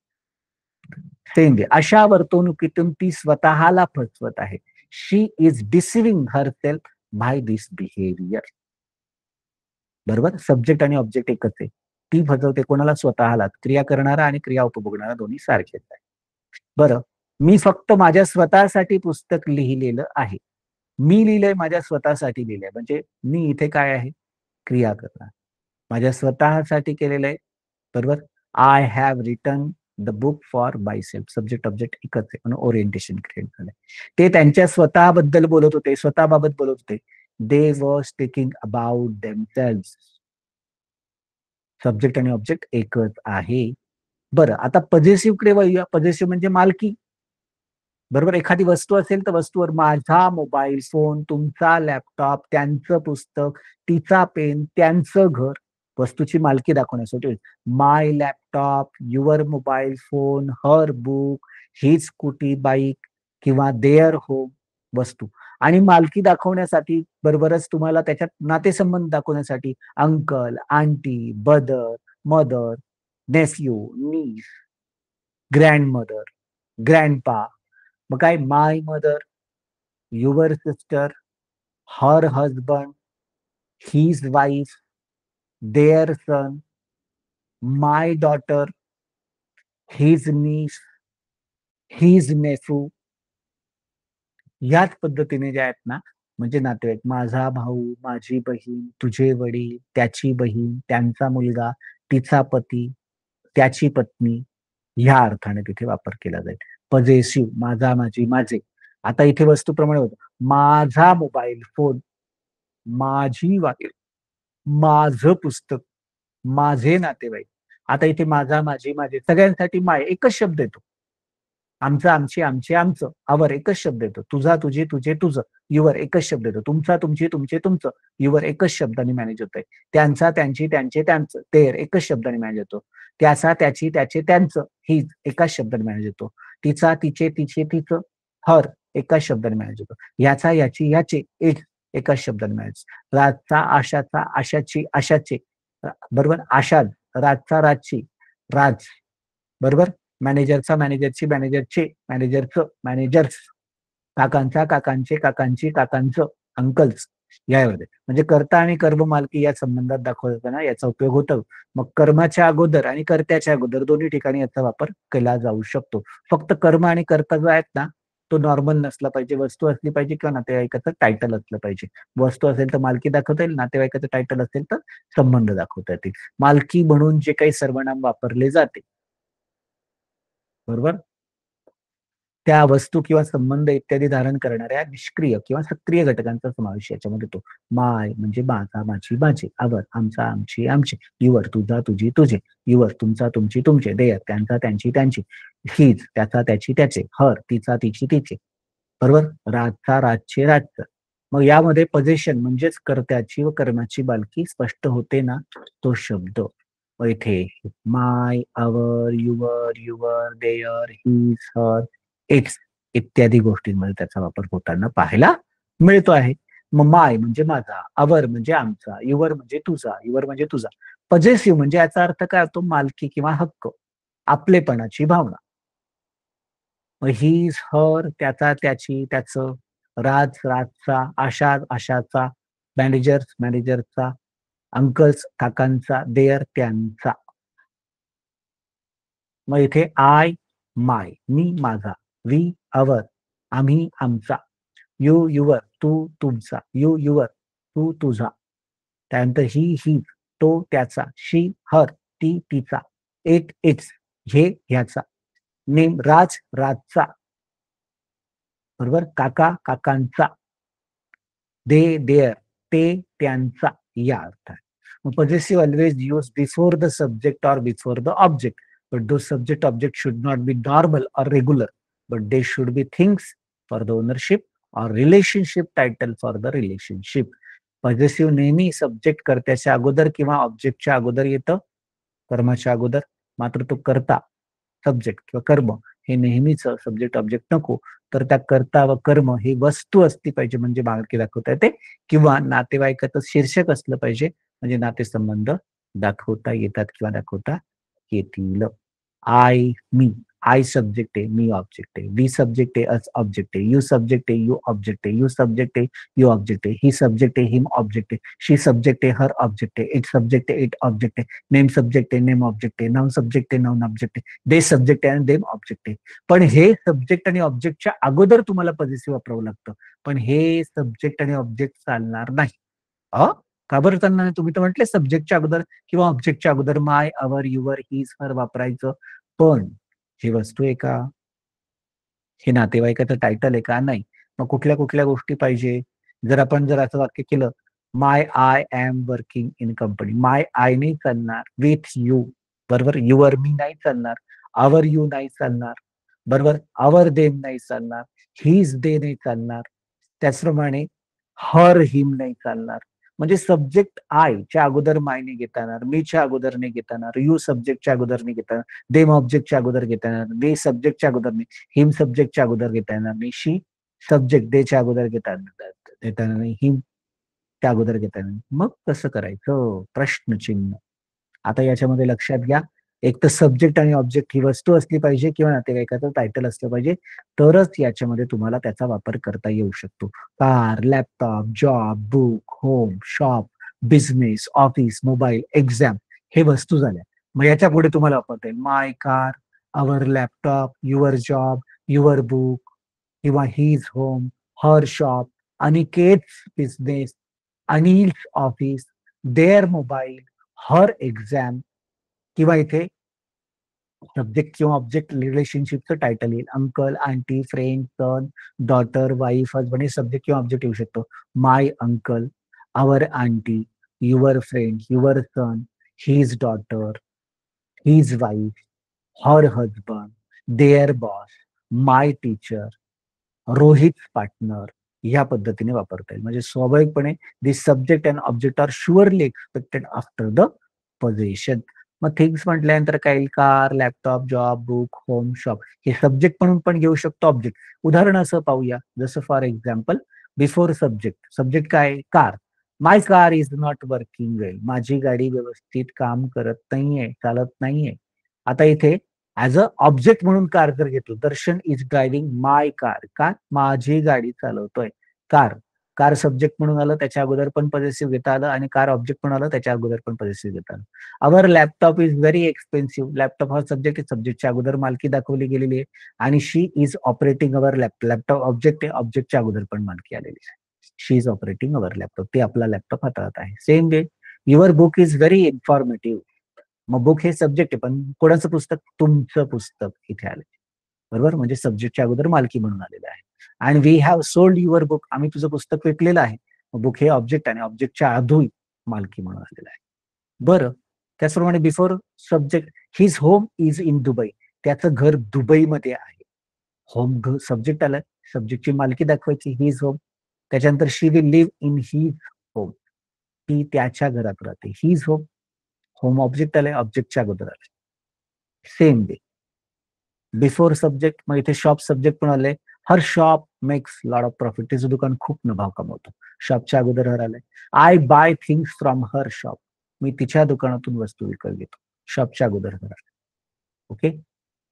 Same way अशा वर्तणुकीतून ती स्वतःला फसवत आहे. She is deceiving herself by this behaviour. बरोबर? सब्जेक्ट आणि ऑब्जेक्ट एकच आहे. ती फसवते कोणाला? स्वतःलाच. क्रिया करणारा आणि क्रिया उपभोगणारा दोन्ही सारखेच आहे. बरं, मी फक्त माझ्या स्वतःसाठी पुस्तक लिहिलेलं आहे. मी लिहिलंय माझ्या स्वतःसाठी लिहिलंय. म्हणजे मी इथे काय आहे? क्रिया करणार. माझ्या स्वतःसाठी केलेलं आहे. बरोबर? I have written the book for myself. Subject object एकच आहे. म्हणून ओरिएंटेशन क्रिएट झालंय. ते त्यांच्या स्वतःबद्दल बोलत होते. स्वतःबाबत बोलत होते. They were speaking about themselves. Subject आणि ऑब्जेक्ट एकच आहे. बरं, आता पजेसिव्हकडे वळूया. पजेसिव्ह म्हणजे मालकी. बरोबर. एखादी वस्तू असेल तर वस्तूवर माझा मोबाईल फोन, तुमचा लॅपटॉप, त्यांचं पुस्तक, तिचा पेन, त्यांचं घर. वस्तूची मालकी दाखवण्यासाठी my laptop, your mobile phone, her book, ही स्कूटी बाईक किंवा देअर होम. वस्तू आणि मालकी दाखवण्यासाठी बरोबरच तुम्हाला त्याच्यात नातेसंबंध दाखवण्यासाठी uncle, aunty, brother, mother, nephew, niece, grandmother, grandpa. मग काय my mother, your sister, her husband, his wife, their son, my daughter, his niece, his nephew. याच पद्धतीने जे आहेत ना, म्हणजे नातेवाईक माझा भाऊ, माझी बहीण, तुझे वडील, त्याची बहीण, त्यांचा मुलगा, तिचा पती, त्याची पत्नी, ह्या अर्थाने तिथे वापर केला जाईल. पजेसिव्ह माझा, माझी, माझे. आता इथे वस्तूप्रमाणे होतं माझा मोबाईल फोन, माझी वाईफ, माझं पुस्तक, माझे नातेवाईक. आता इथे माझा, माझी, माझे सगळ्यांसाठी माय एकच शब्द येतो. आमचं, आमची, आमचे, आमचं, आवर एकच शब्द येतो. तुझा, तुझे, तुझे, तुझं, युवर एकच शब्द येतो. तुमचा, तुमची, तुमचे, तुमचं, युवर एकच शब्दाने मॅनेज होतंय. त्यांचा, त्यांची, त्यांचे, त्यांचं, तेर एकच शब्दाने मॅनेज होतो. त्याचा, त्याची, त्याचे, त्यांचं, हिज एकाच शब्दाने मॅनेज होतो. तिचा, तिचे, तिचे, तिचं, हर एकाच शब्दाने मॅनेज होतो. याचा, याची, याचे, इट एकाच शब्दाने मॅनेज. राजचा, आशाचा, आशाची, आशाचे, बरोबर. आशाद, राजचा, राजची, राज, बरोबर. मॅनेजरचा, मॅनेजरची, मॅनेजरचे, मॅनेजरचं, मॅनेजर्स, काकांचा, काकांचे, काकांची, काकांचं, अंकल्स. यामध्ये म्हणजे कर्ता आणि कर्म मालकी या संबंधात दाखवताना याचा उपयोग होतो. मग कर्माच्या अगोदर आणि कर्त्याच्या अगोदर दोन्ही ठिकाणी याचा वापर केला जाऊ शकतो. फक्त कर्म आणि कर्ता जो आहेत ना, तो नॉर्मल नसला पाहिजे. वस्तू असली पाहिजे किंवा नातेवाईकाचं टायटल असलं पाहिजे. वस्तू असेल तर मालकी दाखवता येईल, नातेवाईकाचं टायटल असेल तर संबंध दाखवता येतील. मालकी म्हणून जे काही सर्वनाम वापरले जाते, बरोबर, त्या वस्तू किंवा संबंध इत्यादी धारण करणाऱ्या निष्क्रिय किंवा सक्रिय घटकांचा समावेश याच्यामध्ये होतो. माय म्हणजे माझा, माझी, माझे, आवर आमचा, आमची, आमचे, युवर तुझा, तुझी, तुझे, युवर तुमचा, तुमची, तुमचे, देयर त्यांचा, त्यांची, त्यांची, हिज त्याचा, त्याची, त्याचे, हर तिचा, तिची, तिचे, बरोबर. राजचा, राजचे, राजचं. मग यामध्ये पजेशन म्हणजेच कर्त्याची व कर्माची मालकी स्पष्ट होते ना, तो शब्द. मग इथे my, our, your, your, their, his, her, its इत्यादी गोष्टींमध्ये त्याचा वापर होताना पाहायला मिळतो आहे. मग माय म्हणजे माझा, आवर म्हणजे आमचा, युवर म्हणजे तुझा, युवर म्हणजे तुझा. पजेसिव्ह म्हणजे याचा अर्थ काय होतो? मालकी किंवा हक्क, आपलेपणाची भावना. मग ही, हर त्याचा, त्याची, त्याचं, राज राजचा, आशा आशाचा, मॅनेजर्स मॅनेजरचा, अंकल्स काकांचा, देअर त्यांचा. मग इथे आय माय मी माझा, वी अवर आम्ही आमचा, यू युवर तू तुमचा, यू युवर तू तुझा. त्यानंतर ही तो त्याचा, शी हर ती तिचा, इट इट्स हे ह्याचा, नेम राज राजचा, बरोबर. काका काकांचा, दे देअर ते त्यांचा, या अर्थात. Possessive always used before the subject or before the object, but those subject object should not be normal or regular, but they should be things for the ownership or relationship title for the relationship. Positive नेहमी subject कर्त्याच्या अगोदर किंवा ऑब्जेक्टच्या अगोदर येतं, कर्माच्या अगोदर. मात्र तो कर्ता, सब्जेक्ट किंवा कर्म हे नेहमीच सब्जेक्ट ऑब्जेक्ट नको. तर त्या कर्ता व कर्म ही वस्तू असली पाहिजे म्हणजे मालकी दाखवता येते, किंवा नातेवाईकाचं शीर्षक असलं पाहिजे म्हणजे नातेसंबंध दाखवता येतात किंवा दाखवता येतील. आय मी, आय सब्जेक्ट आहे, मी ऑब्जेक्ट आहे, वी सब्जेक्ट आहे, अस ऑब्जेक्ट आहे, यू सब्जेक्ट आहे, यू ऑब्जेक्ट आहे, यू सब्जेक्ट आहे, यू ऑब्जेक्ट आहे, ही सब्जेक्ट आहे, हिम ऑब्जेक्ट आहे, शी सब्जेक्ट आहे, हर ऑब्जेक्ट आहे, इट सब्जेक्ट आहे, इट ऑब्जेक्ट आहे, नेम सब्जेक्ट आहे, नेम ऑब्जेक्ट आहे, नाउन सब्जेक्ट आहे, नाउन ऑब्जेक्ट आहे, दे सब्जेक्ट आहे आणि देम ऑब्जेक्ट आहे. पण हे सब्जेक्ट आणि ऑब्जेक्टच्या अगोदर तुम्हाला पॉझिटिव्ह वापरावं लागतं. पण हे सब्जेक्ट आणि ऑब्जेक्ट चालणार नाही. अ का बरं चालणार नाही? तुम्ही तर म्हटले सब्जेक्टच्या अगोदर किंवा ऑब्जेक्टच्या अगोदर माय, अवर, युवर, हिज, हर वापरायचं. पण ही वस्तू आहे का? हे नातेवाईकाचं टायटल आहे का? नाही. मग कुठल्या कुठल्या गोष्टी पाहिजे? जर असं वाक्य केलं, my I am working in company. My I नाही चालणार. विथ यू, बरोबर. युअर मी नाही चालणार. आवर यू नाही चालणार. बरोबर. आवर देम नाही चालणार, हिज दे नाही चालणार. त्याचप्रमाणे हर हिम नाही चालणार. म्हणजे सब्जेक्ट आय च्या अगोदर माय नाही घेता येणार, मीच्या अगोदर नाही घेता येणार, यू सब्जेक्टच्या अगोदर नाही घेता येणार, देम ऑब्जेक्टच्या अगोदर घेता येणार, दे सब्जेक्टच्या अगोदर नाही, हिम सब्जेक्टच्या अगोदर घेता येणार नाही, शी सब्जेक्ट देच्या अगोदर घेता येणार नाही, हिम त्या अगोदर घेता येणार नाही. मग कसं करायचं? प्रश्नचिन्ह. आता याच्यामध्ये लक्षात घ्या, एक तर सब्जेक्ट आणि ऑब्जेक्ट ही वस्तू असली पाहिजे किंवा नातेवाईकाचं टायटल असलं पाहिजे, तरच याच्यामध्ये तुम्हाला त्याचा वापर करता येऊ शकतो. Car, laptop, job, book, home, shop, business, office, mobile, exam हे वस्तू झाल्या. मग याच्या पुढे तुम्हाला वापरता येईल my car, our laptop, your job, your book किंवा his home, her shop, Aniket business, Anil's office, their mobile, her exam किंवा इथे सब्जेक्ट किंवा ऑब्जेक्ट रिलेशनशिपचं टायटल येईल. Uncle, aunty, friend, son, daughter, wife, husband हे सब्जेक्ट किंवा ऑब्जेक्ट येऊ शकतो. My uncle, our aunty, your friend, your son, his daughter, his wife, her husband, their boss, my teacher, Rohit partner ह्या पद्धतीने वापरता येईल. म्हणजे स्वाभाविकपणे this subject and object are surely expected after the position. मग थिंग्स म्हटल्यानंतर काय येईल? Car, laptop, job, book, home, shop हे सब्जेक्ट म्हणून पण घेऊ शकतो ऑब्जेक्ट. उदाहरण असं पाहूया, जसं for example before subject. Subject काय? Car. My car is not working well. माझी गाडी व्यवस्थित काम करत नाहीये, चालत नाहीये. आता इथे ऍज अ ऑब्जेक्ट म्हणून कार जर घेतलं, Darshan is driving my car. Car माझी गाडी चालवतोय. कार कार सब्जेक्ट म्हणून आलं, त्याच्या अगोदर पण पॉझेसिव्ह घेता आलं, आणि कार ऑब्जेक्ट म्हणून आलं, त्याच्या अगोदर पण पॉझेसिव्ह घेता आलं. Our laptop is very expensive. Laptop हा सब्जेक्ट आहे, सब्जेक्टच्या अगोदर मालकी दाखवली गेलेली आहे. आणि she is operating our laptop. Laptop object आहे, ऑब्जेक्टच्या अगोदर पण मालकी आलेली आहे. She is operating our laptop. ते आपला लॅपटॉप हाताळत आहे. Same way your book is very informative. मग बुक हे सब्जेक्ट आहे, पण कोणाचं पुस्तक? तुमचं पुस्तक इथे आलं. बरोबर. म्हणजे सब्जेक्टच्या अगोदर मालकी म्हणून आलेलं आहे. आणि we have sold your book. आम्ही तुझं पुस्तक विकलेलं आहे. बुक हे ऑब्जेक्ट आणि ऑब्जेक्टच्या आधी मालकी म्हणून आलेलं आहे. बरं. त्याचप्रमाणे before subject his home is in Dubai. त्याचं घर दुबईमध्ये आहे. होम सब्जेक्ट आलं, सब्जेक्टची मालकी दाखवायची हिज होम. त्याच्यानंतर she will live in his home. ती त्याच्या घरात राहते. His home. होम ऑब्जेक्ट आलंय, ऑब्जेक्टच्या अगोदर आलंय. Same way before subject. मग इथे शॉप सब्जेक्ट पण आले. Her shop makes lot of profit. तिचं दुकान खूप नफा कमवतो. शॉपच्या अगोदर हर आलंय. I buy things from her shop. मी तिच्या दुकानातून वस्तू विकत घेतो. शॉपच्या अगोदर हर आलंय. ओके.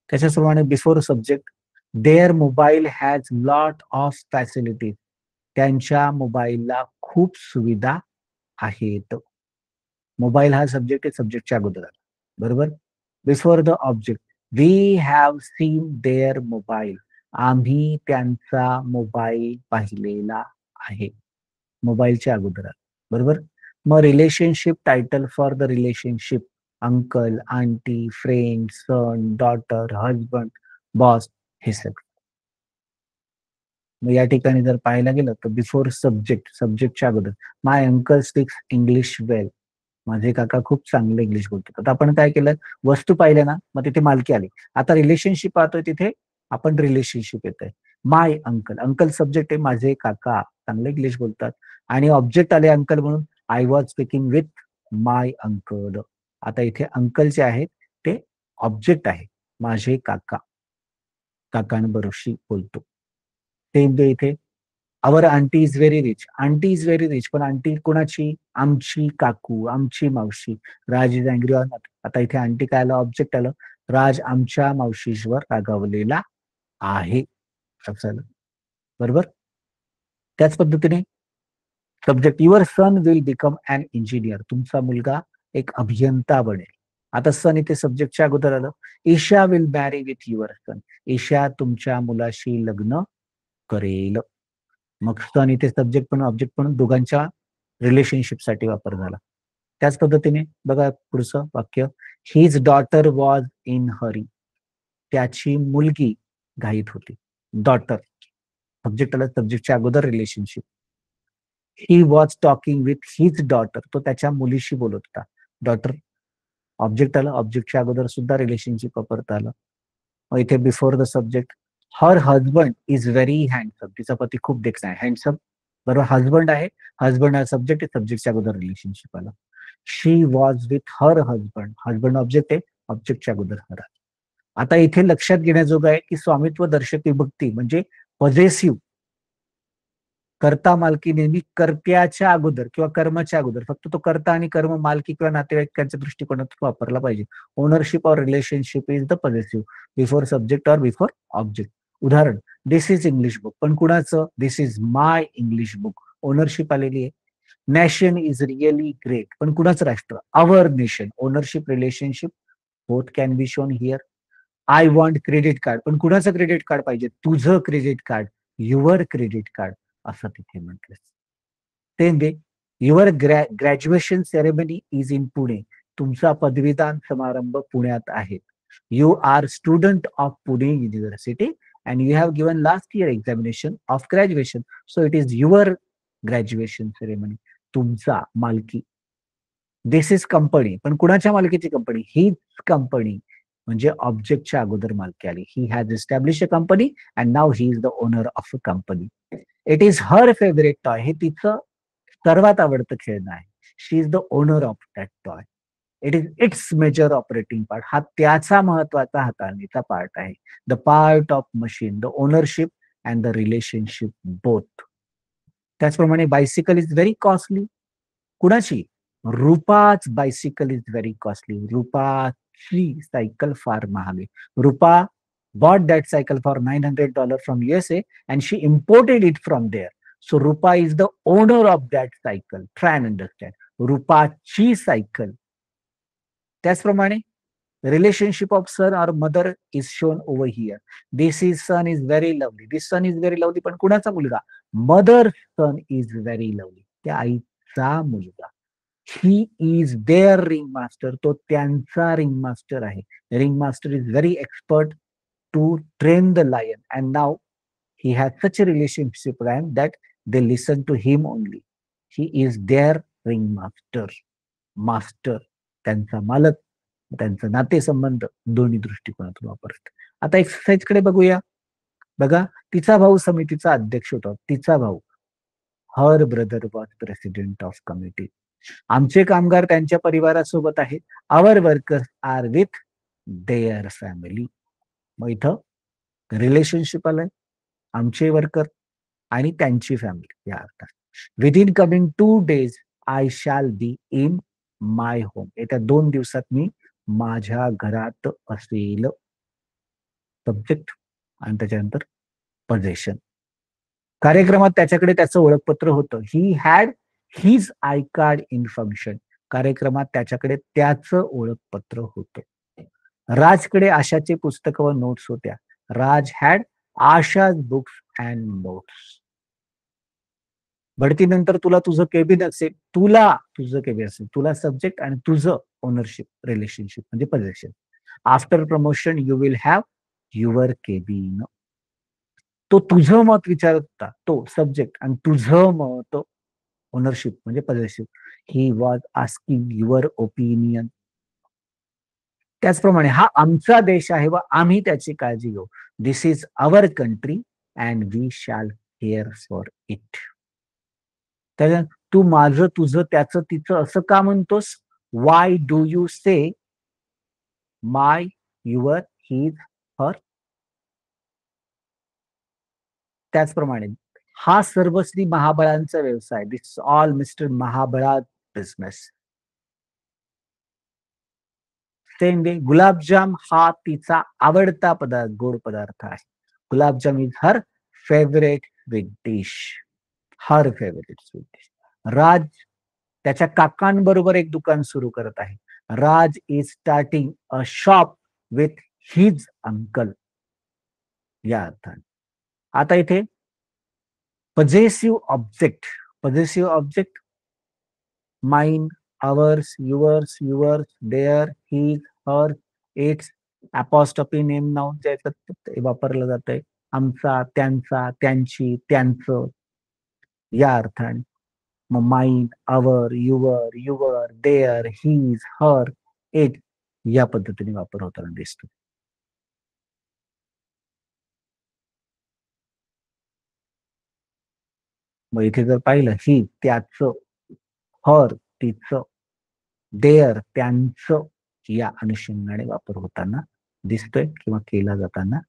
त्याच्याप्रमाणे before subject their mobile has lot of facilities. त्यांच्या मोबाईलला खूप सुविधा आहेत. मोबाईल हा सब्जेक्ट आहे, सब्जेक्टच्या अगोदर आला. बरोबर. Before the object we have seen their mobile. आम्ही त्यांचा मोबाईल पाहिलेला आहे. मोबाईलच्या अगोदर आला. बरोबर. मग relationship title for the relationship uncle, aunty, friend, son, daughter, husband, boss हे सगळं. मग या ठिकाणी जर पाहायला गेलं तर बिफोर सब्जेक्ट, सब्जेक्टच्या अगोदर माय अंकल स्पीक्स इंग्लिश वेल. माझे काका खूप चांगलं इंग्लिश बोलतात. आता आपण काय केलं? वस्तू पाहिल्या ना, मग तिथे मालकी आली. आता रिलेशनशिप पाहतोय, तिथे आपण रिलेशनशिप येत आहे. माय अंकल. अंकल सब्जेक्ट आहे, माझे काका चांगले इंग्लिश बोलतात. आणि ऑब्जेक्ट आले अंकल म्हणून. I was speaking with my uncle. आता इथे अंकल जे आहेत ते ऑब्जेक्ट आहे. माझे काका काकांबरोशी बोलतो. सेम वे इथे our aunty is very rich. Aunty is very rich, पण आंटी कोणाची? आमची काकू, आमची मावशी. राज इज अँग्री ऑन. आता इथे आंटी काय आलं? ऑब्जेक्ट आलं. राज आमच्या मावशीवर रागावलेला आहे. लक्षात आलं? बरोबर. त्याच पद्धतीने subject your son will become an engineer. तुमचा मुलगा एक अभियंता बनेल. आता सन इथे सब्जेक्टच्या अगोदर आलं. ईशा विल मॅरी विथ युअर सन. ईशा तुमच्या मुलाशी लग्न करेल. मग सन इथे सब्जेक्ट पण ऑब्जेक्ट पण दोघांच्या रिलेशनशिपसाठी वापर झाला. त्याच पद्धतीने बघा पुढचं वाक्य. His daughter was in Hari. त्याची मुलगी घाईत होती. डॉटर सब्जेक्ट आला, सब्जेक्टच्या अगोदर relationship. He was talking with his daughter. तो त्याच्या मुलीशी बोलत होता. डॉटर ऑब्जेक्ट आलं, ऑब्जेक्टच्या अगोदर सुद्धा रिलेशनशिप वापरता आलं. मग इथे before the subject, her husband is very handsome. तिचा पती खूप देखणा आहे, हँडसम. बरोबर, हजबंड आहे, हजबंड हा सब्जेक्ट आहे, सब्जेक्टच्या अगोदर रिलेशनशिप आला. She was with her husband, husband object आहे, ऑब्जेक्टच्या अगोदर हर. आता इथे लक्षात घेण्याजोगं आहे की स्वामित्व दर्शक विभक्ती म्हणजे पॉझेसिव्ह, कर्ता मालकी नेहमी कर्त्याच्या अगोदर किंवा कर्माच्या अगोदर, फक्त तो कर्ता आणि कर्म मालकी किंवा नातेवाईकांच्या दृष्टिकोनातून वापरला पाहिजे. Ownership or relationship is the possessive before subject or before object. उदाहरण, दिस इज इंग्लिश बुक, पण कुणाचं? This is my English book, ownership आलेली आहे. नॅशन इज रिअली ग्रेट, पण कुणाचं राष्ट्र? Our nation, ownership relationship both can be shown here. I want credit card, पण कुणाचं क्रेडिट कार्ड पाहिजे? तुझं credit card, your credit card, असं तिथे म्हटलं. ते दे, your graduation ceremony is in Pune, तुमचा पदवीदान समारंभ पुण्यात आहे. You are student of Pune university and you have given last year examination of graduation, so it is your graduation ceremony, तुमचा मालकी. दिस इज कंपनी, पण कुणाच्या मालकीची कंपनी? हीच कंपनी, म्हणजे ऑब्जेक्टच्या अगोदर मालकी आली. He has establish a company and now he is the owner of a company. It is her favourite toy, हे तिचं सर्वात आवडतं खेळणं आहे. She is the owner of that toy. It is its major operating part, हा त्याचा महत्वाचा हाताळणीचा पार्ट आहे. The part of machine, the ownership and the relationship both. त्याचप्रमाणे बायसिकल इज व्हेरी कॉस्टली, कुणाची? रुपाच bicycle is very costly, रुपाची cycle फार महाग आहे. Rupa bought that cycle for $900 from USA and she imported it from there. So Rupa is the owner of that cycle. Try and understand, रुपाची cycle. त्याचप्रमाणे relationship of son or mother is shown over here. This is son is very lovely, this son is very lovely, पण कुणाचा मुलगा? Mother son is very lovely, त्या आईचा मुलगा. He is their ring master, तो त्यांचा ring master आहे. Ring master is very expert to train the lion and now he has such a relationship with them that they listen to him only. He is their ringmaster. Master, त्यांचा मालक, त्यांचा नातेसंबंध दोन्ही दृष्टिकोनातून वापरत. आता exercise कडे बघूया. बघा, तिचा भाऊ समितीचा अध्यक्ष होता, तिचा भाऊ. Her brother was president of committee. आमचे कामगार त्यांच्या परिवारासोबत आहेत. Our workers are with their family. मग इथं रिलेशनशिप आलंय, आमचे वर्कर आणि त्यांची फॅमिली या अर्थात. Within coming 2 days I shall be in my home, येत्या 2 दिवसात मी माझ्या घरात असेल. सब्जेक्ट आणि त्याच्यानंतर पोझेशन. कार्यक्रमात त्याच्याकडे त्याचं ओळखपत्र होतं. He had his I card in function, कार्यक्रमात त्याच्याकडे त्याचं ओळखपत्र होतं. राजकडे आशाचे पुस्तक व नोट्स होत्या. Raj had Asha's books and notes. बढतीनंतर तुला तुझं केबिन असेल, तुला तुझं केबिन असेल, तुला सब्जेक्ट आणि तुझं ओनरशिप रिलेशनशिप म्हणजे possession. After promotion you will have your cabin. तो तुझं मत विचारत होता, तो सब्जेक्ट, आणि तुझं मत ओनरशिप म्हणजे possessive. He was asking your opinion. त्याचप्रमाणे हा आमचा देश आहे व आम्ही त्याची काळजी घेऊ. This is our country and we shall care for it. त्या तू माझं तुझं त्याचं तिचं असं का म्हणतोस? Why do you say my your his her? त्याचप्रमाणे हा सर्वस्वी महाबळांचा व्यवसाय. This all mister Mahabala business. Same way gulab jam हा तिचा आवडता पदार्थ, गोड पदार्थ आहे. Gulab jam is her favourite sweet dish. Her favourite sweet dish. Raj त्याच्या काकांबरोबर एक दुकान सुरू करत आहे. राज is starting a shop with his uncle या अर्थाने. आता इथे possessive object, possessive object mine, ours, yours, their, his, her, its, apostrophe name noun जे ते वापरलं जातंय. आमचा, त्यांचा, त्यांची, त्यांचं या अर्थाने. मग mine, our, your, their, his, her, it या पद्धतीने वापर होताना दिसतो. मग इथे जर पाहिलं ही त्याचं, हर तिचं, देअर त्यांचं, या अनुषंगाने वापर होताना दिसतोय किंवा केला जाताना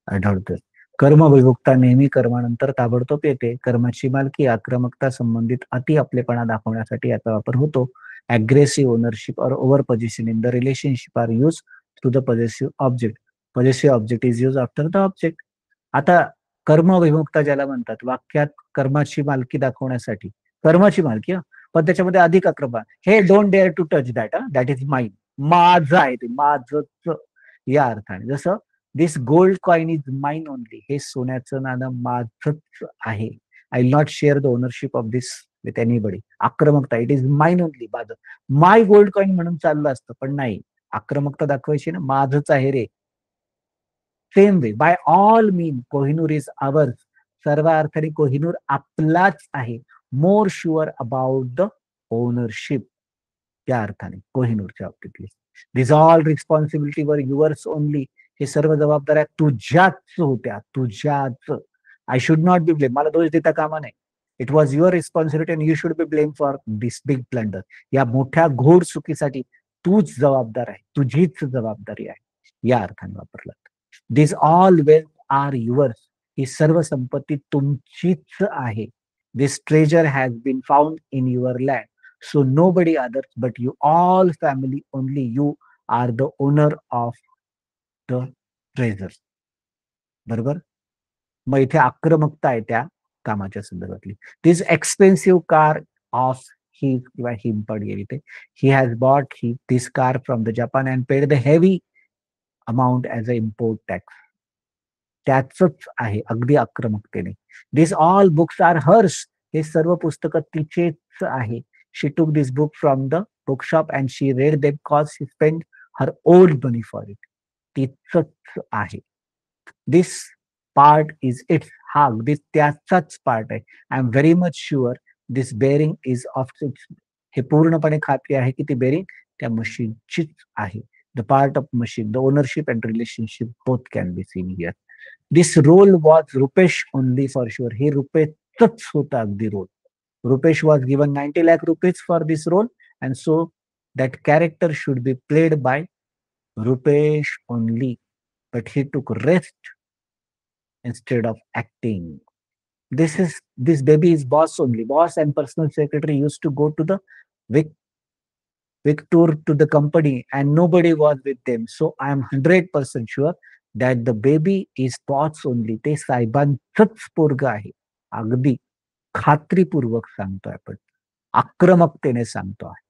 आढळतोय. कर्मविमुक्ता नेहमी कर्मानंतर ताबडतोब येते. कर्माची मालकी, आक्रमकता, संबंधित अति आपलेपणा दाखवण्यासाठी याचा वापर होतो. अग्रेसिव्ह ओनरशिप और over position in the relationship are use to the possessive object. Possessive object is use after the object. आता कर्मविमुक्ता ज्याला म्हणतात, वाक्यात कर्माची मालकी दाखवण्यासाठी, कर्माची मालकी पण त्याच्यामध्ये अधिक आक्रमण, हे don't dare to touch that, that is mine, माझं आहे ते, माझंच, या अर्थाने. जसं this gold coin is mine only, हे सोन्याचं नाणं माझंच आहे. I will not share the ownership of this with anybody. आक्रमकता, इट इज माइन ओनली, माझं, माय गोल्ड कॉइन म्हणून चाललं असतं, पण नाही, आक्रमकता दाखवायची ना, माझंच आहे रे. Same way, by all mean Kohinoor is ours, सर्व अर्थाने कोहिनूर आपलाच आहे. More sure about the ownership, त्या अर्थाने कोहिनूरच्या बाबतीतली. This all responsibility were yours only, हे सर्व जबाबदाऱ्या तुझ्याच होत्या, तुझ्याच. I should not be blame, मला दोष देता कामा नाही. It was your responsibility and you should be blame for this big blunder, या मोठ्या घोर चुकीसाठी तूच जबाबदार आहे, तुझीच जबाबदारी आहे, या अर्थाने वापरला. This all wealth are yours, ही सर्व संपत्ती तुमचीच आहे. This treasure has been found in your land, so nobody others but you, all family, only you are the owner of the treasure. बरोबर. मग इथे आक्रमकता आहे त्या कामाच्या संदर्भातली. This expensive car of he किंवा हिम पण येईल इथे. He has bought he this car from the Japan and paid the heavy amount as a import tax. त्याचंच आहे अगदी आक्रमकतेने. This all books are hers, हे सर्व पुस्तकं तिचेच आहे. She took this book from the bookshop and she read them cause she spend her old money for it. तिचंच आहे. दिस पार्ट इज इट्स, हा अगदी त्याचाच पार्ट आहे. I am very much sure this bearing is of its, हे पूर्णपणे खात्री आहे की ती बेअरिंग त्या मशीनचीच आहे. The part of machine, the ownership and relationship both can be seen here. This role was Rupesh only for sure, हे रुपेशच होतं अगदी role. Rupesh was given 90 lakh rupees for this role and so that character should be played by Rupesh only, but he took rest instead of acting. This baby is boss only. Boss and personal secretary used to go to the Vic tour to the company and nobody was with them. So I am 100% sure that the baby is boss only. ते साहेबांचंच पोरग आहे. अगदी खात्रीपूर्वक सांगतोय आपण, आक्रमकतेने सांगतोय.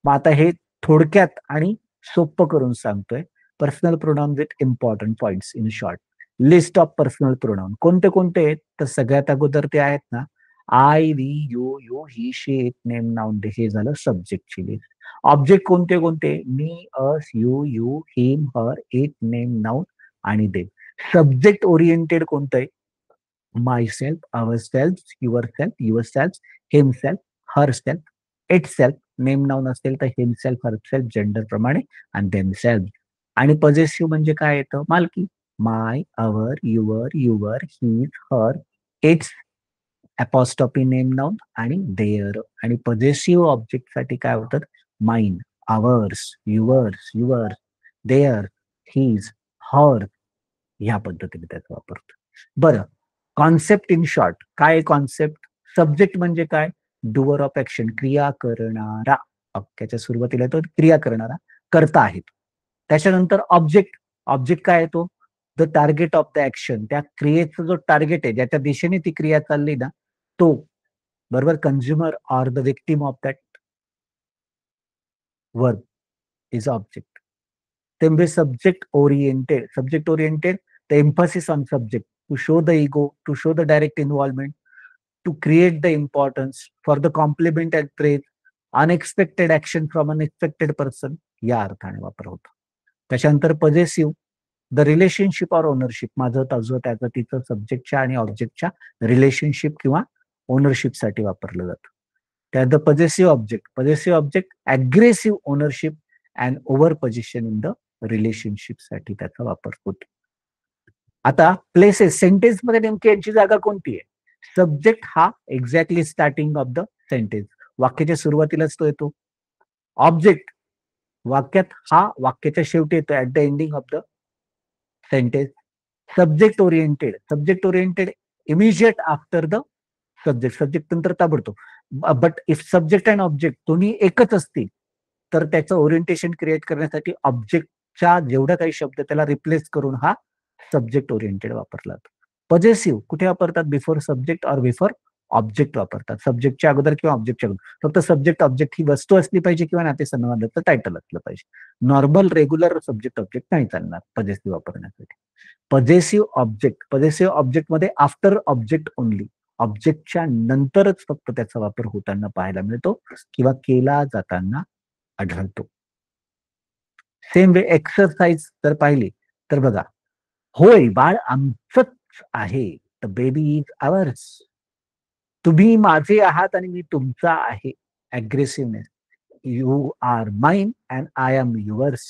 मग आता हे थोडक्यात आणि सोपं करून सांगतोय. Personal pronoun with important points in short. List of personal pronoun कोणते कोणते आहेत, तर सगळ्यात अगोदर ते आहेत ना, I, we, you, you, he, she, it, name, noun, they, हे झालं सब्जेक्टची लिस्ट. ऑब्जेक्ट कोणते कोणते, me, us, you, him, her, it, name, noun आणि दे. सब्जेक्ट ओरिएंटेड कोणतं आहे, माय self, our self, your self, himself, her self, it self, name noun असेल तर हिमसेल्फ, हर सेल्फ, जेंडर प्रमाणे, आणि देमसेल्फ. आणि पॉझेसिव्ह म्हणजे काय येतं, मालकी, my, our, your, his, her, its, apostrophe name noun आणि देअर. आणि पॉझेसिव्ह ऑब्जेक्ट साठी काय होतं, mine, ours, yours, their, his, her, ह्या पद्धतीने त्याचा वापरतो. बरं, कॉन्सेप्ट इन शॉर्ट काय कॉन्सेप्ट. सब्जेक्ट म्हणजे काय, डुअर ऑफ ऍक्शन, क्रिया करणारा. वाक्याच्या सुरुवातीला तो क्रिया करणारा, करता आहे. त्याच्यानंतर ऑब्जेक्ट, ऑब्जेक्ट काय येतो, the target of the action, त्या क्रियेचा जो टार्गेट आहे, ज्याच्या दिशेने ती क्रिया चालली ना, तो. बरोबर, consumer or the victim of that work is object. ते subject oriented, the emphasis on subject to show the ego, to show the direct involvement, to create the importance, for the compliment and praise, unexpected action from unexpected person, या अर्थाने वापर होतो. त्याच्यानंतर पॉझेसिव्ह, the relationship or ownership, माझं तुझं त्याचं तिचं, सब्जेक्टच्या आणि ऑब्जेक्टच्या रिलेशनशिप किंवा ओनरशिप साठी वापरलं जातं. त्या the possessive object aggressive ownership and over position in the relationship साठी त्याचा वापर होतो. आता प्लेसेस, सेंटेन्स मध्ये नेमकी यांची जागा कोणती आहे, सब्जेक्ट हा exactly starting of the sentence, वाक्याच्या सुरुवातीलाच तो येतो. ऑब्जेक्ट वाक्यात हा वाक्याच्या शेवटी येतो, at the ending of the sentence. Subject oriented immediate after the subject, subject नंतर ताबडतोब. But if subject and object दोन्ही एकच असतील तर त्याचं ओरिएंटेशन क्रिएट करण्यासाठी ऑब्जेक्टच्या जेवढा काही शब्द त्याला रिप्लेस करून हा सब्जेक्ट ओरिएंटेड वापरला जातो. पॉझेसिव्ह कुठे वापरतात? बिफोर सब्जेक्ट और बिफोर ऑब्जेक्ट वापरतात, सब्जेक्टच्या अगोदर किंवा ऑब्जेक्टच्या अगोदर. फक्त सब्जेक्ट ऑब्जेक्ट ही वस्तू असली पाहिजे किंवा नातेसंबंधाचं टायटल असलं पाहिजे. नॉर्मल रेग्युलर सब्जेक्ट ऑब्जेक्ट नाही चालणार पॉझेसिव्ह वापरण्यासाठी. पॉझेसिव्ह ऑब्जेक्ट मध्ये आफ्टर ऑब्जेक्ट ओनली, ऑब्जेक्टच्या नंतरच फक्त त्याचा वापर होताना पाहायला मिळतो किंवा केला जाताना आढळतो. सेम वे एक्सरसाइज जर पाहिली तर बघा, होय बाळ आमचंच आहे, द बेबी इज आवर्स. तुम्ही माझे आहात आणि मी तुमचा आहे, aggressiveness. You are mine and I am yours.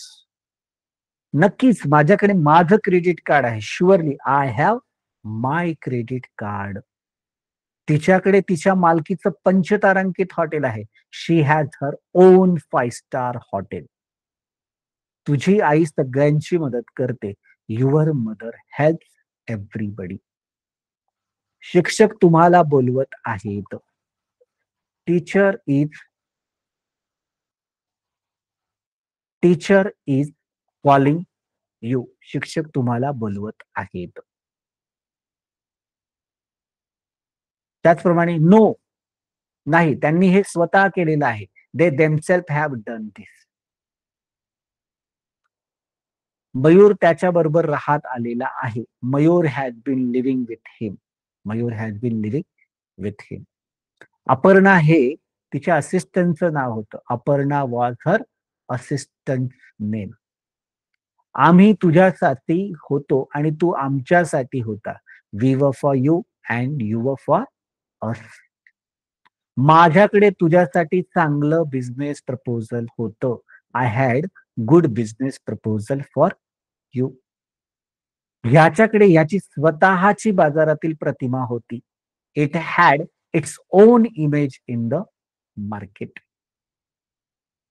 नक्कीच माझ्याकडे माझं क्रेडिट कार्ड आहे, surely I have my credit card. तिच्याकडे तिच्या मालकीचं पंचतारांकित हॉटेल आहे, she has her own 5 star hotel. तुझी आई सगळ्यांची मदत करते, युअर मदर हेल्प एव्हरीबडी. शिक्षक तुम्हाला बोलवत आहेत, टीचर इज कॉलिंग यू. शिक्षक तुम्हाला बोलवत आहेत. त्याचप्रमाणे नो, नाही त्यांनी हे स्वतः केलेलं आहे, they themselves have done this. Mayur त्याच्या बरोबर राहत आलेला आहे, Mayur has been living with him. Mayur has been living with him. Aparna हे तिच्या असिस्टंटचं नाव होतं, Aparna was her assistant name. आम्ही तुझ्यासाठी होतो आणि तू आमच्यासाठी होता, we were for you and you were for us. माझ्याकडे तुझ्यासाठी चांगलं बिझनेस प्रपोजल होतं, I had good business proposal for you. ह्याच्याकडे याची स्वतःची बाजारातील प्रतिमा होती, it had its own image in the market.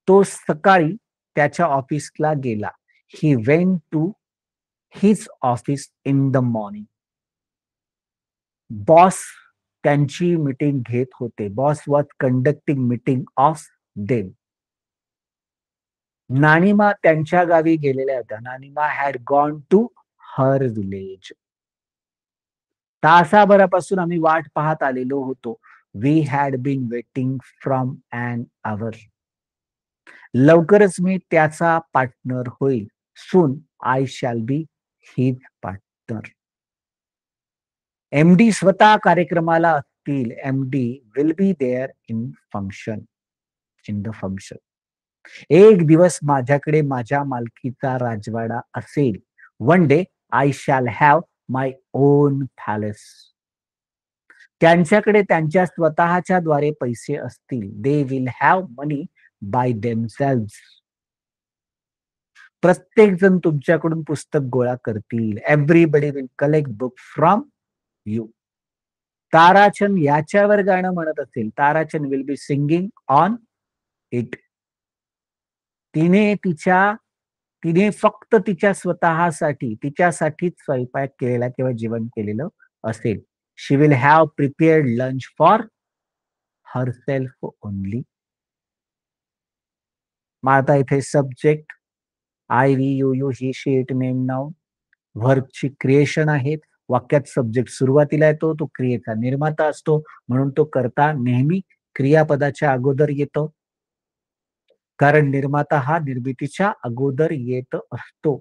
तो सकाळी त्याच्या ऑफिसला गेला, he went to his office in the morning. Boss त्यांची मीटिंग घेत होते, boss was conducting meeting of them. नानिमा त्यांच्या गावी गेलेल्या होत्या, नानिमा had gone to her village. तासाभरापासून आम्ही वाट पाहत आलेलो होतो, we had been waiting from an hour. लवकरच मी त्याचा पार्टनर होईल, soon I shall be his partner. MD स्वतः कार्यक्रमाला असतील, MD will be there in the function. एक दिवस माझ्याकडे माझ्या मालकीचा राजवाडा असेल, one day I shall have my own palace. त्यांच्याकडे त्यांच्या स्वतःच्या द्वारे पैसे असतील, they will have money by themselves. प्रत्येक जण तुमच्याकडून पुस्तक गोळा करतील, everybody will collect book from you. Tarachand याच्यावर गाणं म्हणत असेल, Tarachand will be singing on it. तिने फक्त तिच्या स्वतःसाठी तिच्यासाठीच स्वयंपाक केलेला किंवा जेवण केलेलं असेल, she will have prepared lunch for herself only. मग आता इथे subject I we you you he she it name noun, व्हर्बची क्रिएशन आहेत. वाक्यात सब्जेक्ट सुरुवातीला येतो, तो क्रियेचा निर्माता असतो, म्हणून तो कर्ता नेहमी क्रियापदाच्या अगोदर येतो, कारण निर्माता हा निर्मितीच्या अगोदर येत असतो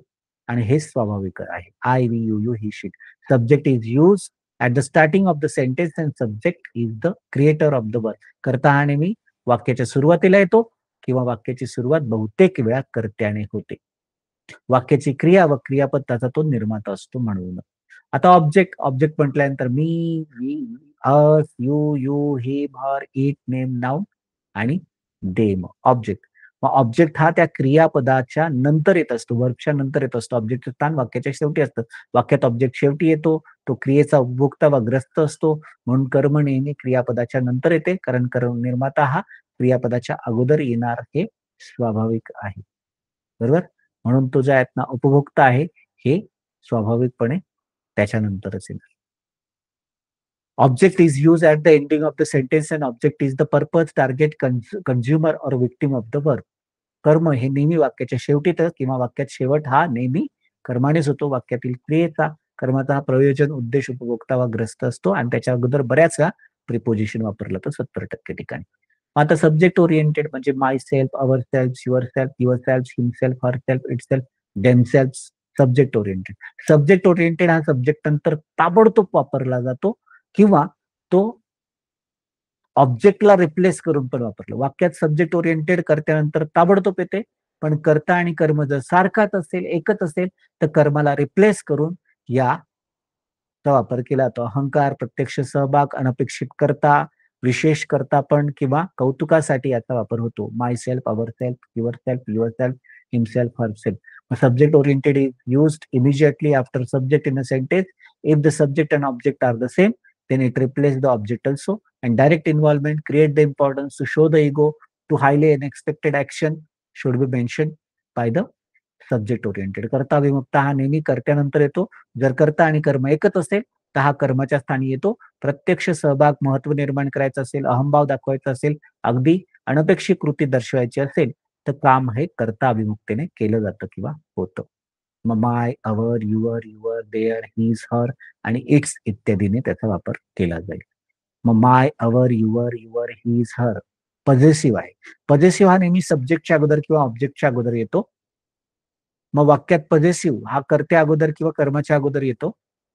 आणि हे स्वाभाविक आहे. I we you you he she. Subject is use at the starting of the sentence and subject is the creator of the word. कर्ता हा नेहमी वाक्याच्या सुरुवातीला येतो किंवा वाक्याची सुरुवात बहुतेक वेळा कर्त्याने होते. वाक्याची क्रिया व क्रियापद त्याचा तो निर्माता असतो म्हणून. आता ऑब्जेक्ट म्हटल्यानंतर me, we, us, you, him, her, it, name, noun आणि देम. ऑब्जेक्ट मग ऑब्जेक्ट हा त्या क्रियापदाच्या नंतर येत असतो, वर्बच्या नंतर येत असतो. ऑब्जेक्टचं स्थान वाक्याच्या शेवटी असतं. वाक्यात ऑब्जेक्ट शेवटी येतो. तो क्रियेचा उपभोक्ता वा ग्रस्त असतो. म्हणून कर्म नेहमी क्रियापदाच्या नंतर येते, कारण निर्माता हा क्रियापदाच्या अगोदर येणार हे स्वाभाविक आहे. बरोबर? म्हणून तो जो आहेत ना उपभोक्ता आहे, हे स्वाभाविकपणे त्याच्यानंतरच येणार. Object is used at the ending of the sentence and object is the purpose, target, consumer or victim of the verb. कर्म हे नेहमी वाक्याच्या शेवटी येतं किंवा वाक्यात शेवट हा नेहमी कर्मानेच होतो. वाक्यातील क्रियेचा कर्माचा हा प्रयोजन, उद्देश, उपभोक्ता वा ग्रस्त असतो आणि त्याच्या अगोदर बऱ्याच वेळा प्रिपोजिशन वापरलं तर 70% ठिकाणी. आता सब्जेक्ट ओरिएंटेड म्हणजे माय self, our self, your self, himself, her self, it self, themself. Subject oriented. Subject oriented हा सब्जेक्ट नंतर ताबडतोब वापरला जातो किंवा तो ऑब्जेक्टला रिप्लेस करून पण वापरलं. वाक्यात सब्जेक्ट ओरिएंटेड कर्त्यानंतर ताबडतोब येते, पण कर्ता आणि कर्म जर सारखाच असेल, एकच असेल, तर कर्माला रिप्लेस करून या चा वापर केला जातो. अहंकार, प्रत्यक्ष सहभाग, अनपेक्षित कर्ता, विशेष कर्तापण किंवा कौतुकासाठी याचा वापर होतो. माय self, our self, your self, himself, herself. Subject oriented is used immediately after subject in a sentence. If the subject and object are the same, then it replaces the object also. And direct involvement create the importance to show the ego, to highly unexpected action should be mentioned by the subject oriented. कर्ता विमुक्ता हा नेहमी कर्त्यानंतर येतो. जर कर्ता आणि कर्म एकच असेल तर हा कर्माच्या स्थानी येतो. प्रत्यक्ष सहभाग, महत्व निर्माण करायचं असेल, अहंभाव दाखवायचा असेल, अगदी अनपेक्षित कृती दर्शवायची असेल, तर काम हे कर्ता अभिमुक्तेने केलं जातं किंवा होतं. मग माय, our, your, their, his, her आणि इट्स इत्यादीने त्याचा वापर केला जाईल. मग माय, अवर, युअर, हिज, हर पॉझेसिव्ह आहे. पॉझेसिव्ह हा नेहमी सब्जेक्टच्या अगोदर किंवा ऑब्जेक्टच्या अगोदर येतो. मग वाक्यात पॉझेसिव्ह हा कर्त्या अगोदर किंवा कर्माच्या अगोदर येतो.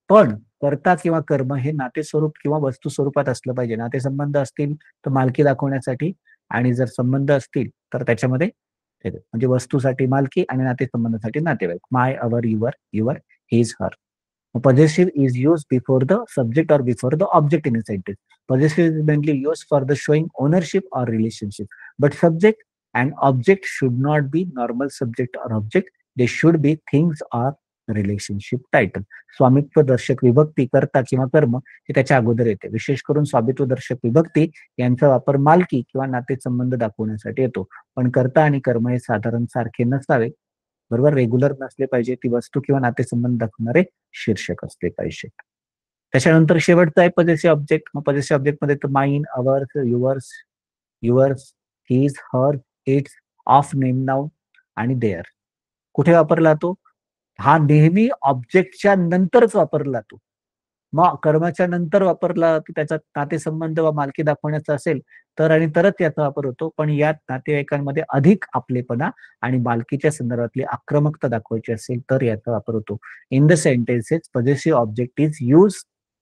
पण कर्ता किंवा कर्म हे नातेस्वरूप किंवा वस्तू स्वरूपात असलं पाहिजे. नातेसंबंध असतील तर मालकी दाखवण्यासाठी आणि जर संबंध असतील तर त्याच्यामध्ये म्हणजे वस्तूसाठी मालकी आणि नातेसंबंधासाठी नातेवाईक. My, our, your, his, her. Possessive is used before the subject or before the object in a sentence. Possessive is mainly used for the showing ownership or relationship. But subject and object should not be normal subject or object. They should be things or relationship title. स्वामित्व दर्शक विभक्ती, कर्ता किंवा कर्म हे त्याच्या अगोदर येते. विशेष करून स्वामित्व दर्शक विभक्ती यांचा वापर मालकी किंवा नातेसंबंध दाखवण्यासाठी येतो. पण कर्ता आणि कर्म हे साधारण सारखे नसावे. बरोबर, रेग्युलर नसले पाहिजे. ती वस्तू किंवा नातेसंबंध दाखवणारे शीर्षक असले पाहिजे. त्याच्यानंतर शेवटचा आहे पॉझेसिव्ह ऑब्जेक्ट. मग पॉझेसिव्ह ऑब्जेक्ट मध्ये mine, ours, yours, his, her, its, of, name, noun आणि देअर. कुठे वापरला जातो? हा नेहमी ऑब्जेक्टच्या नंतरच वापरला जातो. मग कर्माच्या नंतर वापरला जातो, त्याचा नातेसंबंध वा मालकी दाखवण्याचा असेल तर आणि तरच याचा वापर होतो. पण यात नातेवाईकांमध्ये अधिक आपलेपणा आणि मालकीच्या संदर्भातली आक्रमकता दाखवायची असेल तर याचा वापर होतो. In the sentences possessive object is use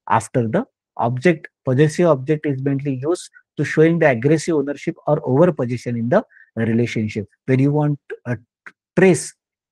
after the object. Possessive object is mainly use to showing the aggressive ownership or over position in the relationship. When you want a trace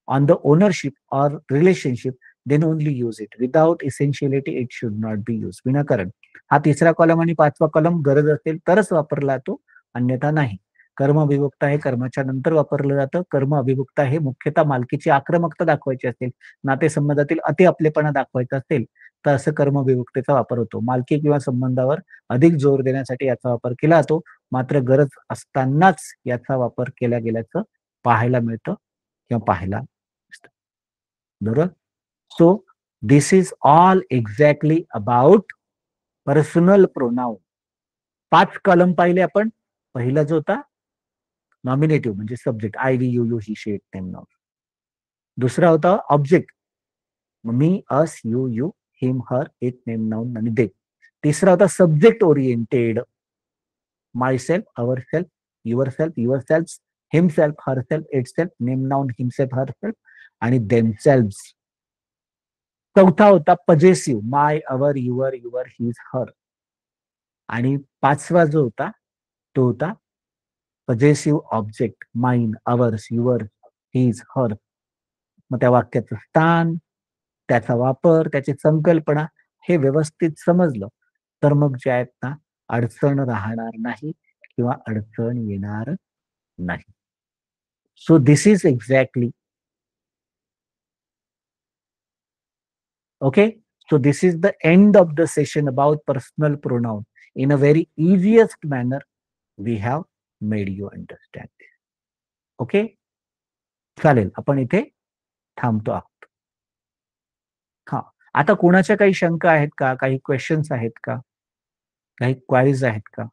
on the ownership or relationship, then only use it. Without essentiality, it should not be used. विनाकारण. हा तिसरा column आणि पाचवा column गरज असेल तरच वापरला जातो, अन्यथा नाही. कर्म अभिमुक्ता हे कर्माच्या नंतर वापरलं जातं. कर्म अभिमुक्ता हे मुख्यतः मालकीची आक्रमकता दाखवायची असेल, नातेसंबंधातील अति आपलेपणा दाखवायचा असेल, तर असं कर्म अभिमुक्तेचा वापर होतो. मालकी किंवा संबंधावर अधिक जोर देण्यासाठी याचा वापर केला जातो. मात्र गरज असतानाच याचा वापर केला गेल्याचं पाहायला मिळतं किंवा पाहायला दिसतं. बरोबर? So this is all exactly about personal pronoun. 5 column पाहिले आपण. पहिला जो होता नॉमिनेटिव्ह म्हणजे subject, I, we, you, he, she, it, name, noun. दुसरा होता object, me, us, you, him, her, it, name, noun आणि दे. तिसरा होता subject oriented, my self, our self, your self, himself, her self, it self, name, noun, himself, her self आणि themself. चौथा होता possessive, my, our, your, his, her. आणि पाचवा जो होता तो होता possessive object, mine, ours, your, his, her. मग त्या वाक्याचं स्थान, त्याचा वापर, त्याची संकल्पना हे व्यवस्थित समजलं तर मग जे आहेत ना अडचण राहणार नाही किंवा अडचण येणार नाही. So this is exactly okay. So this is the end of the session about personal pronoun. In a very easiest manner, we have made you understand. Okay, चालेल. आपण इथे थांबतो आहोत. हां. आता कोणाच्या काही शंका आहेत का? काही क्वेशन्स आहेत का? काही क्वारीज आहेत का?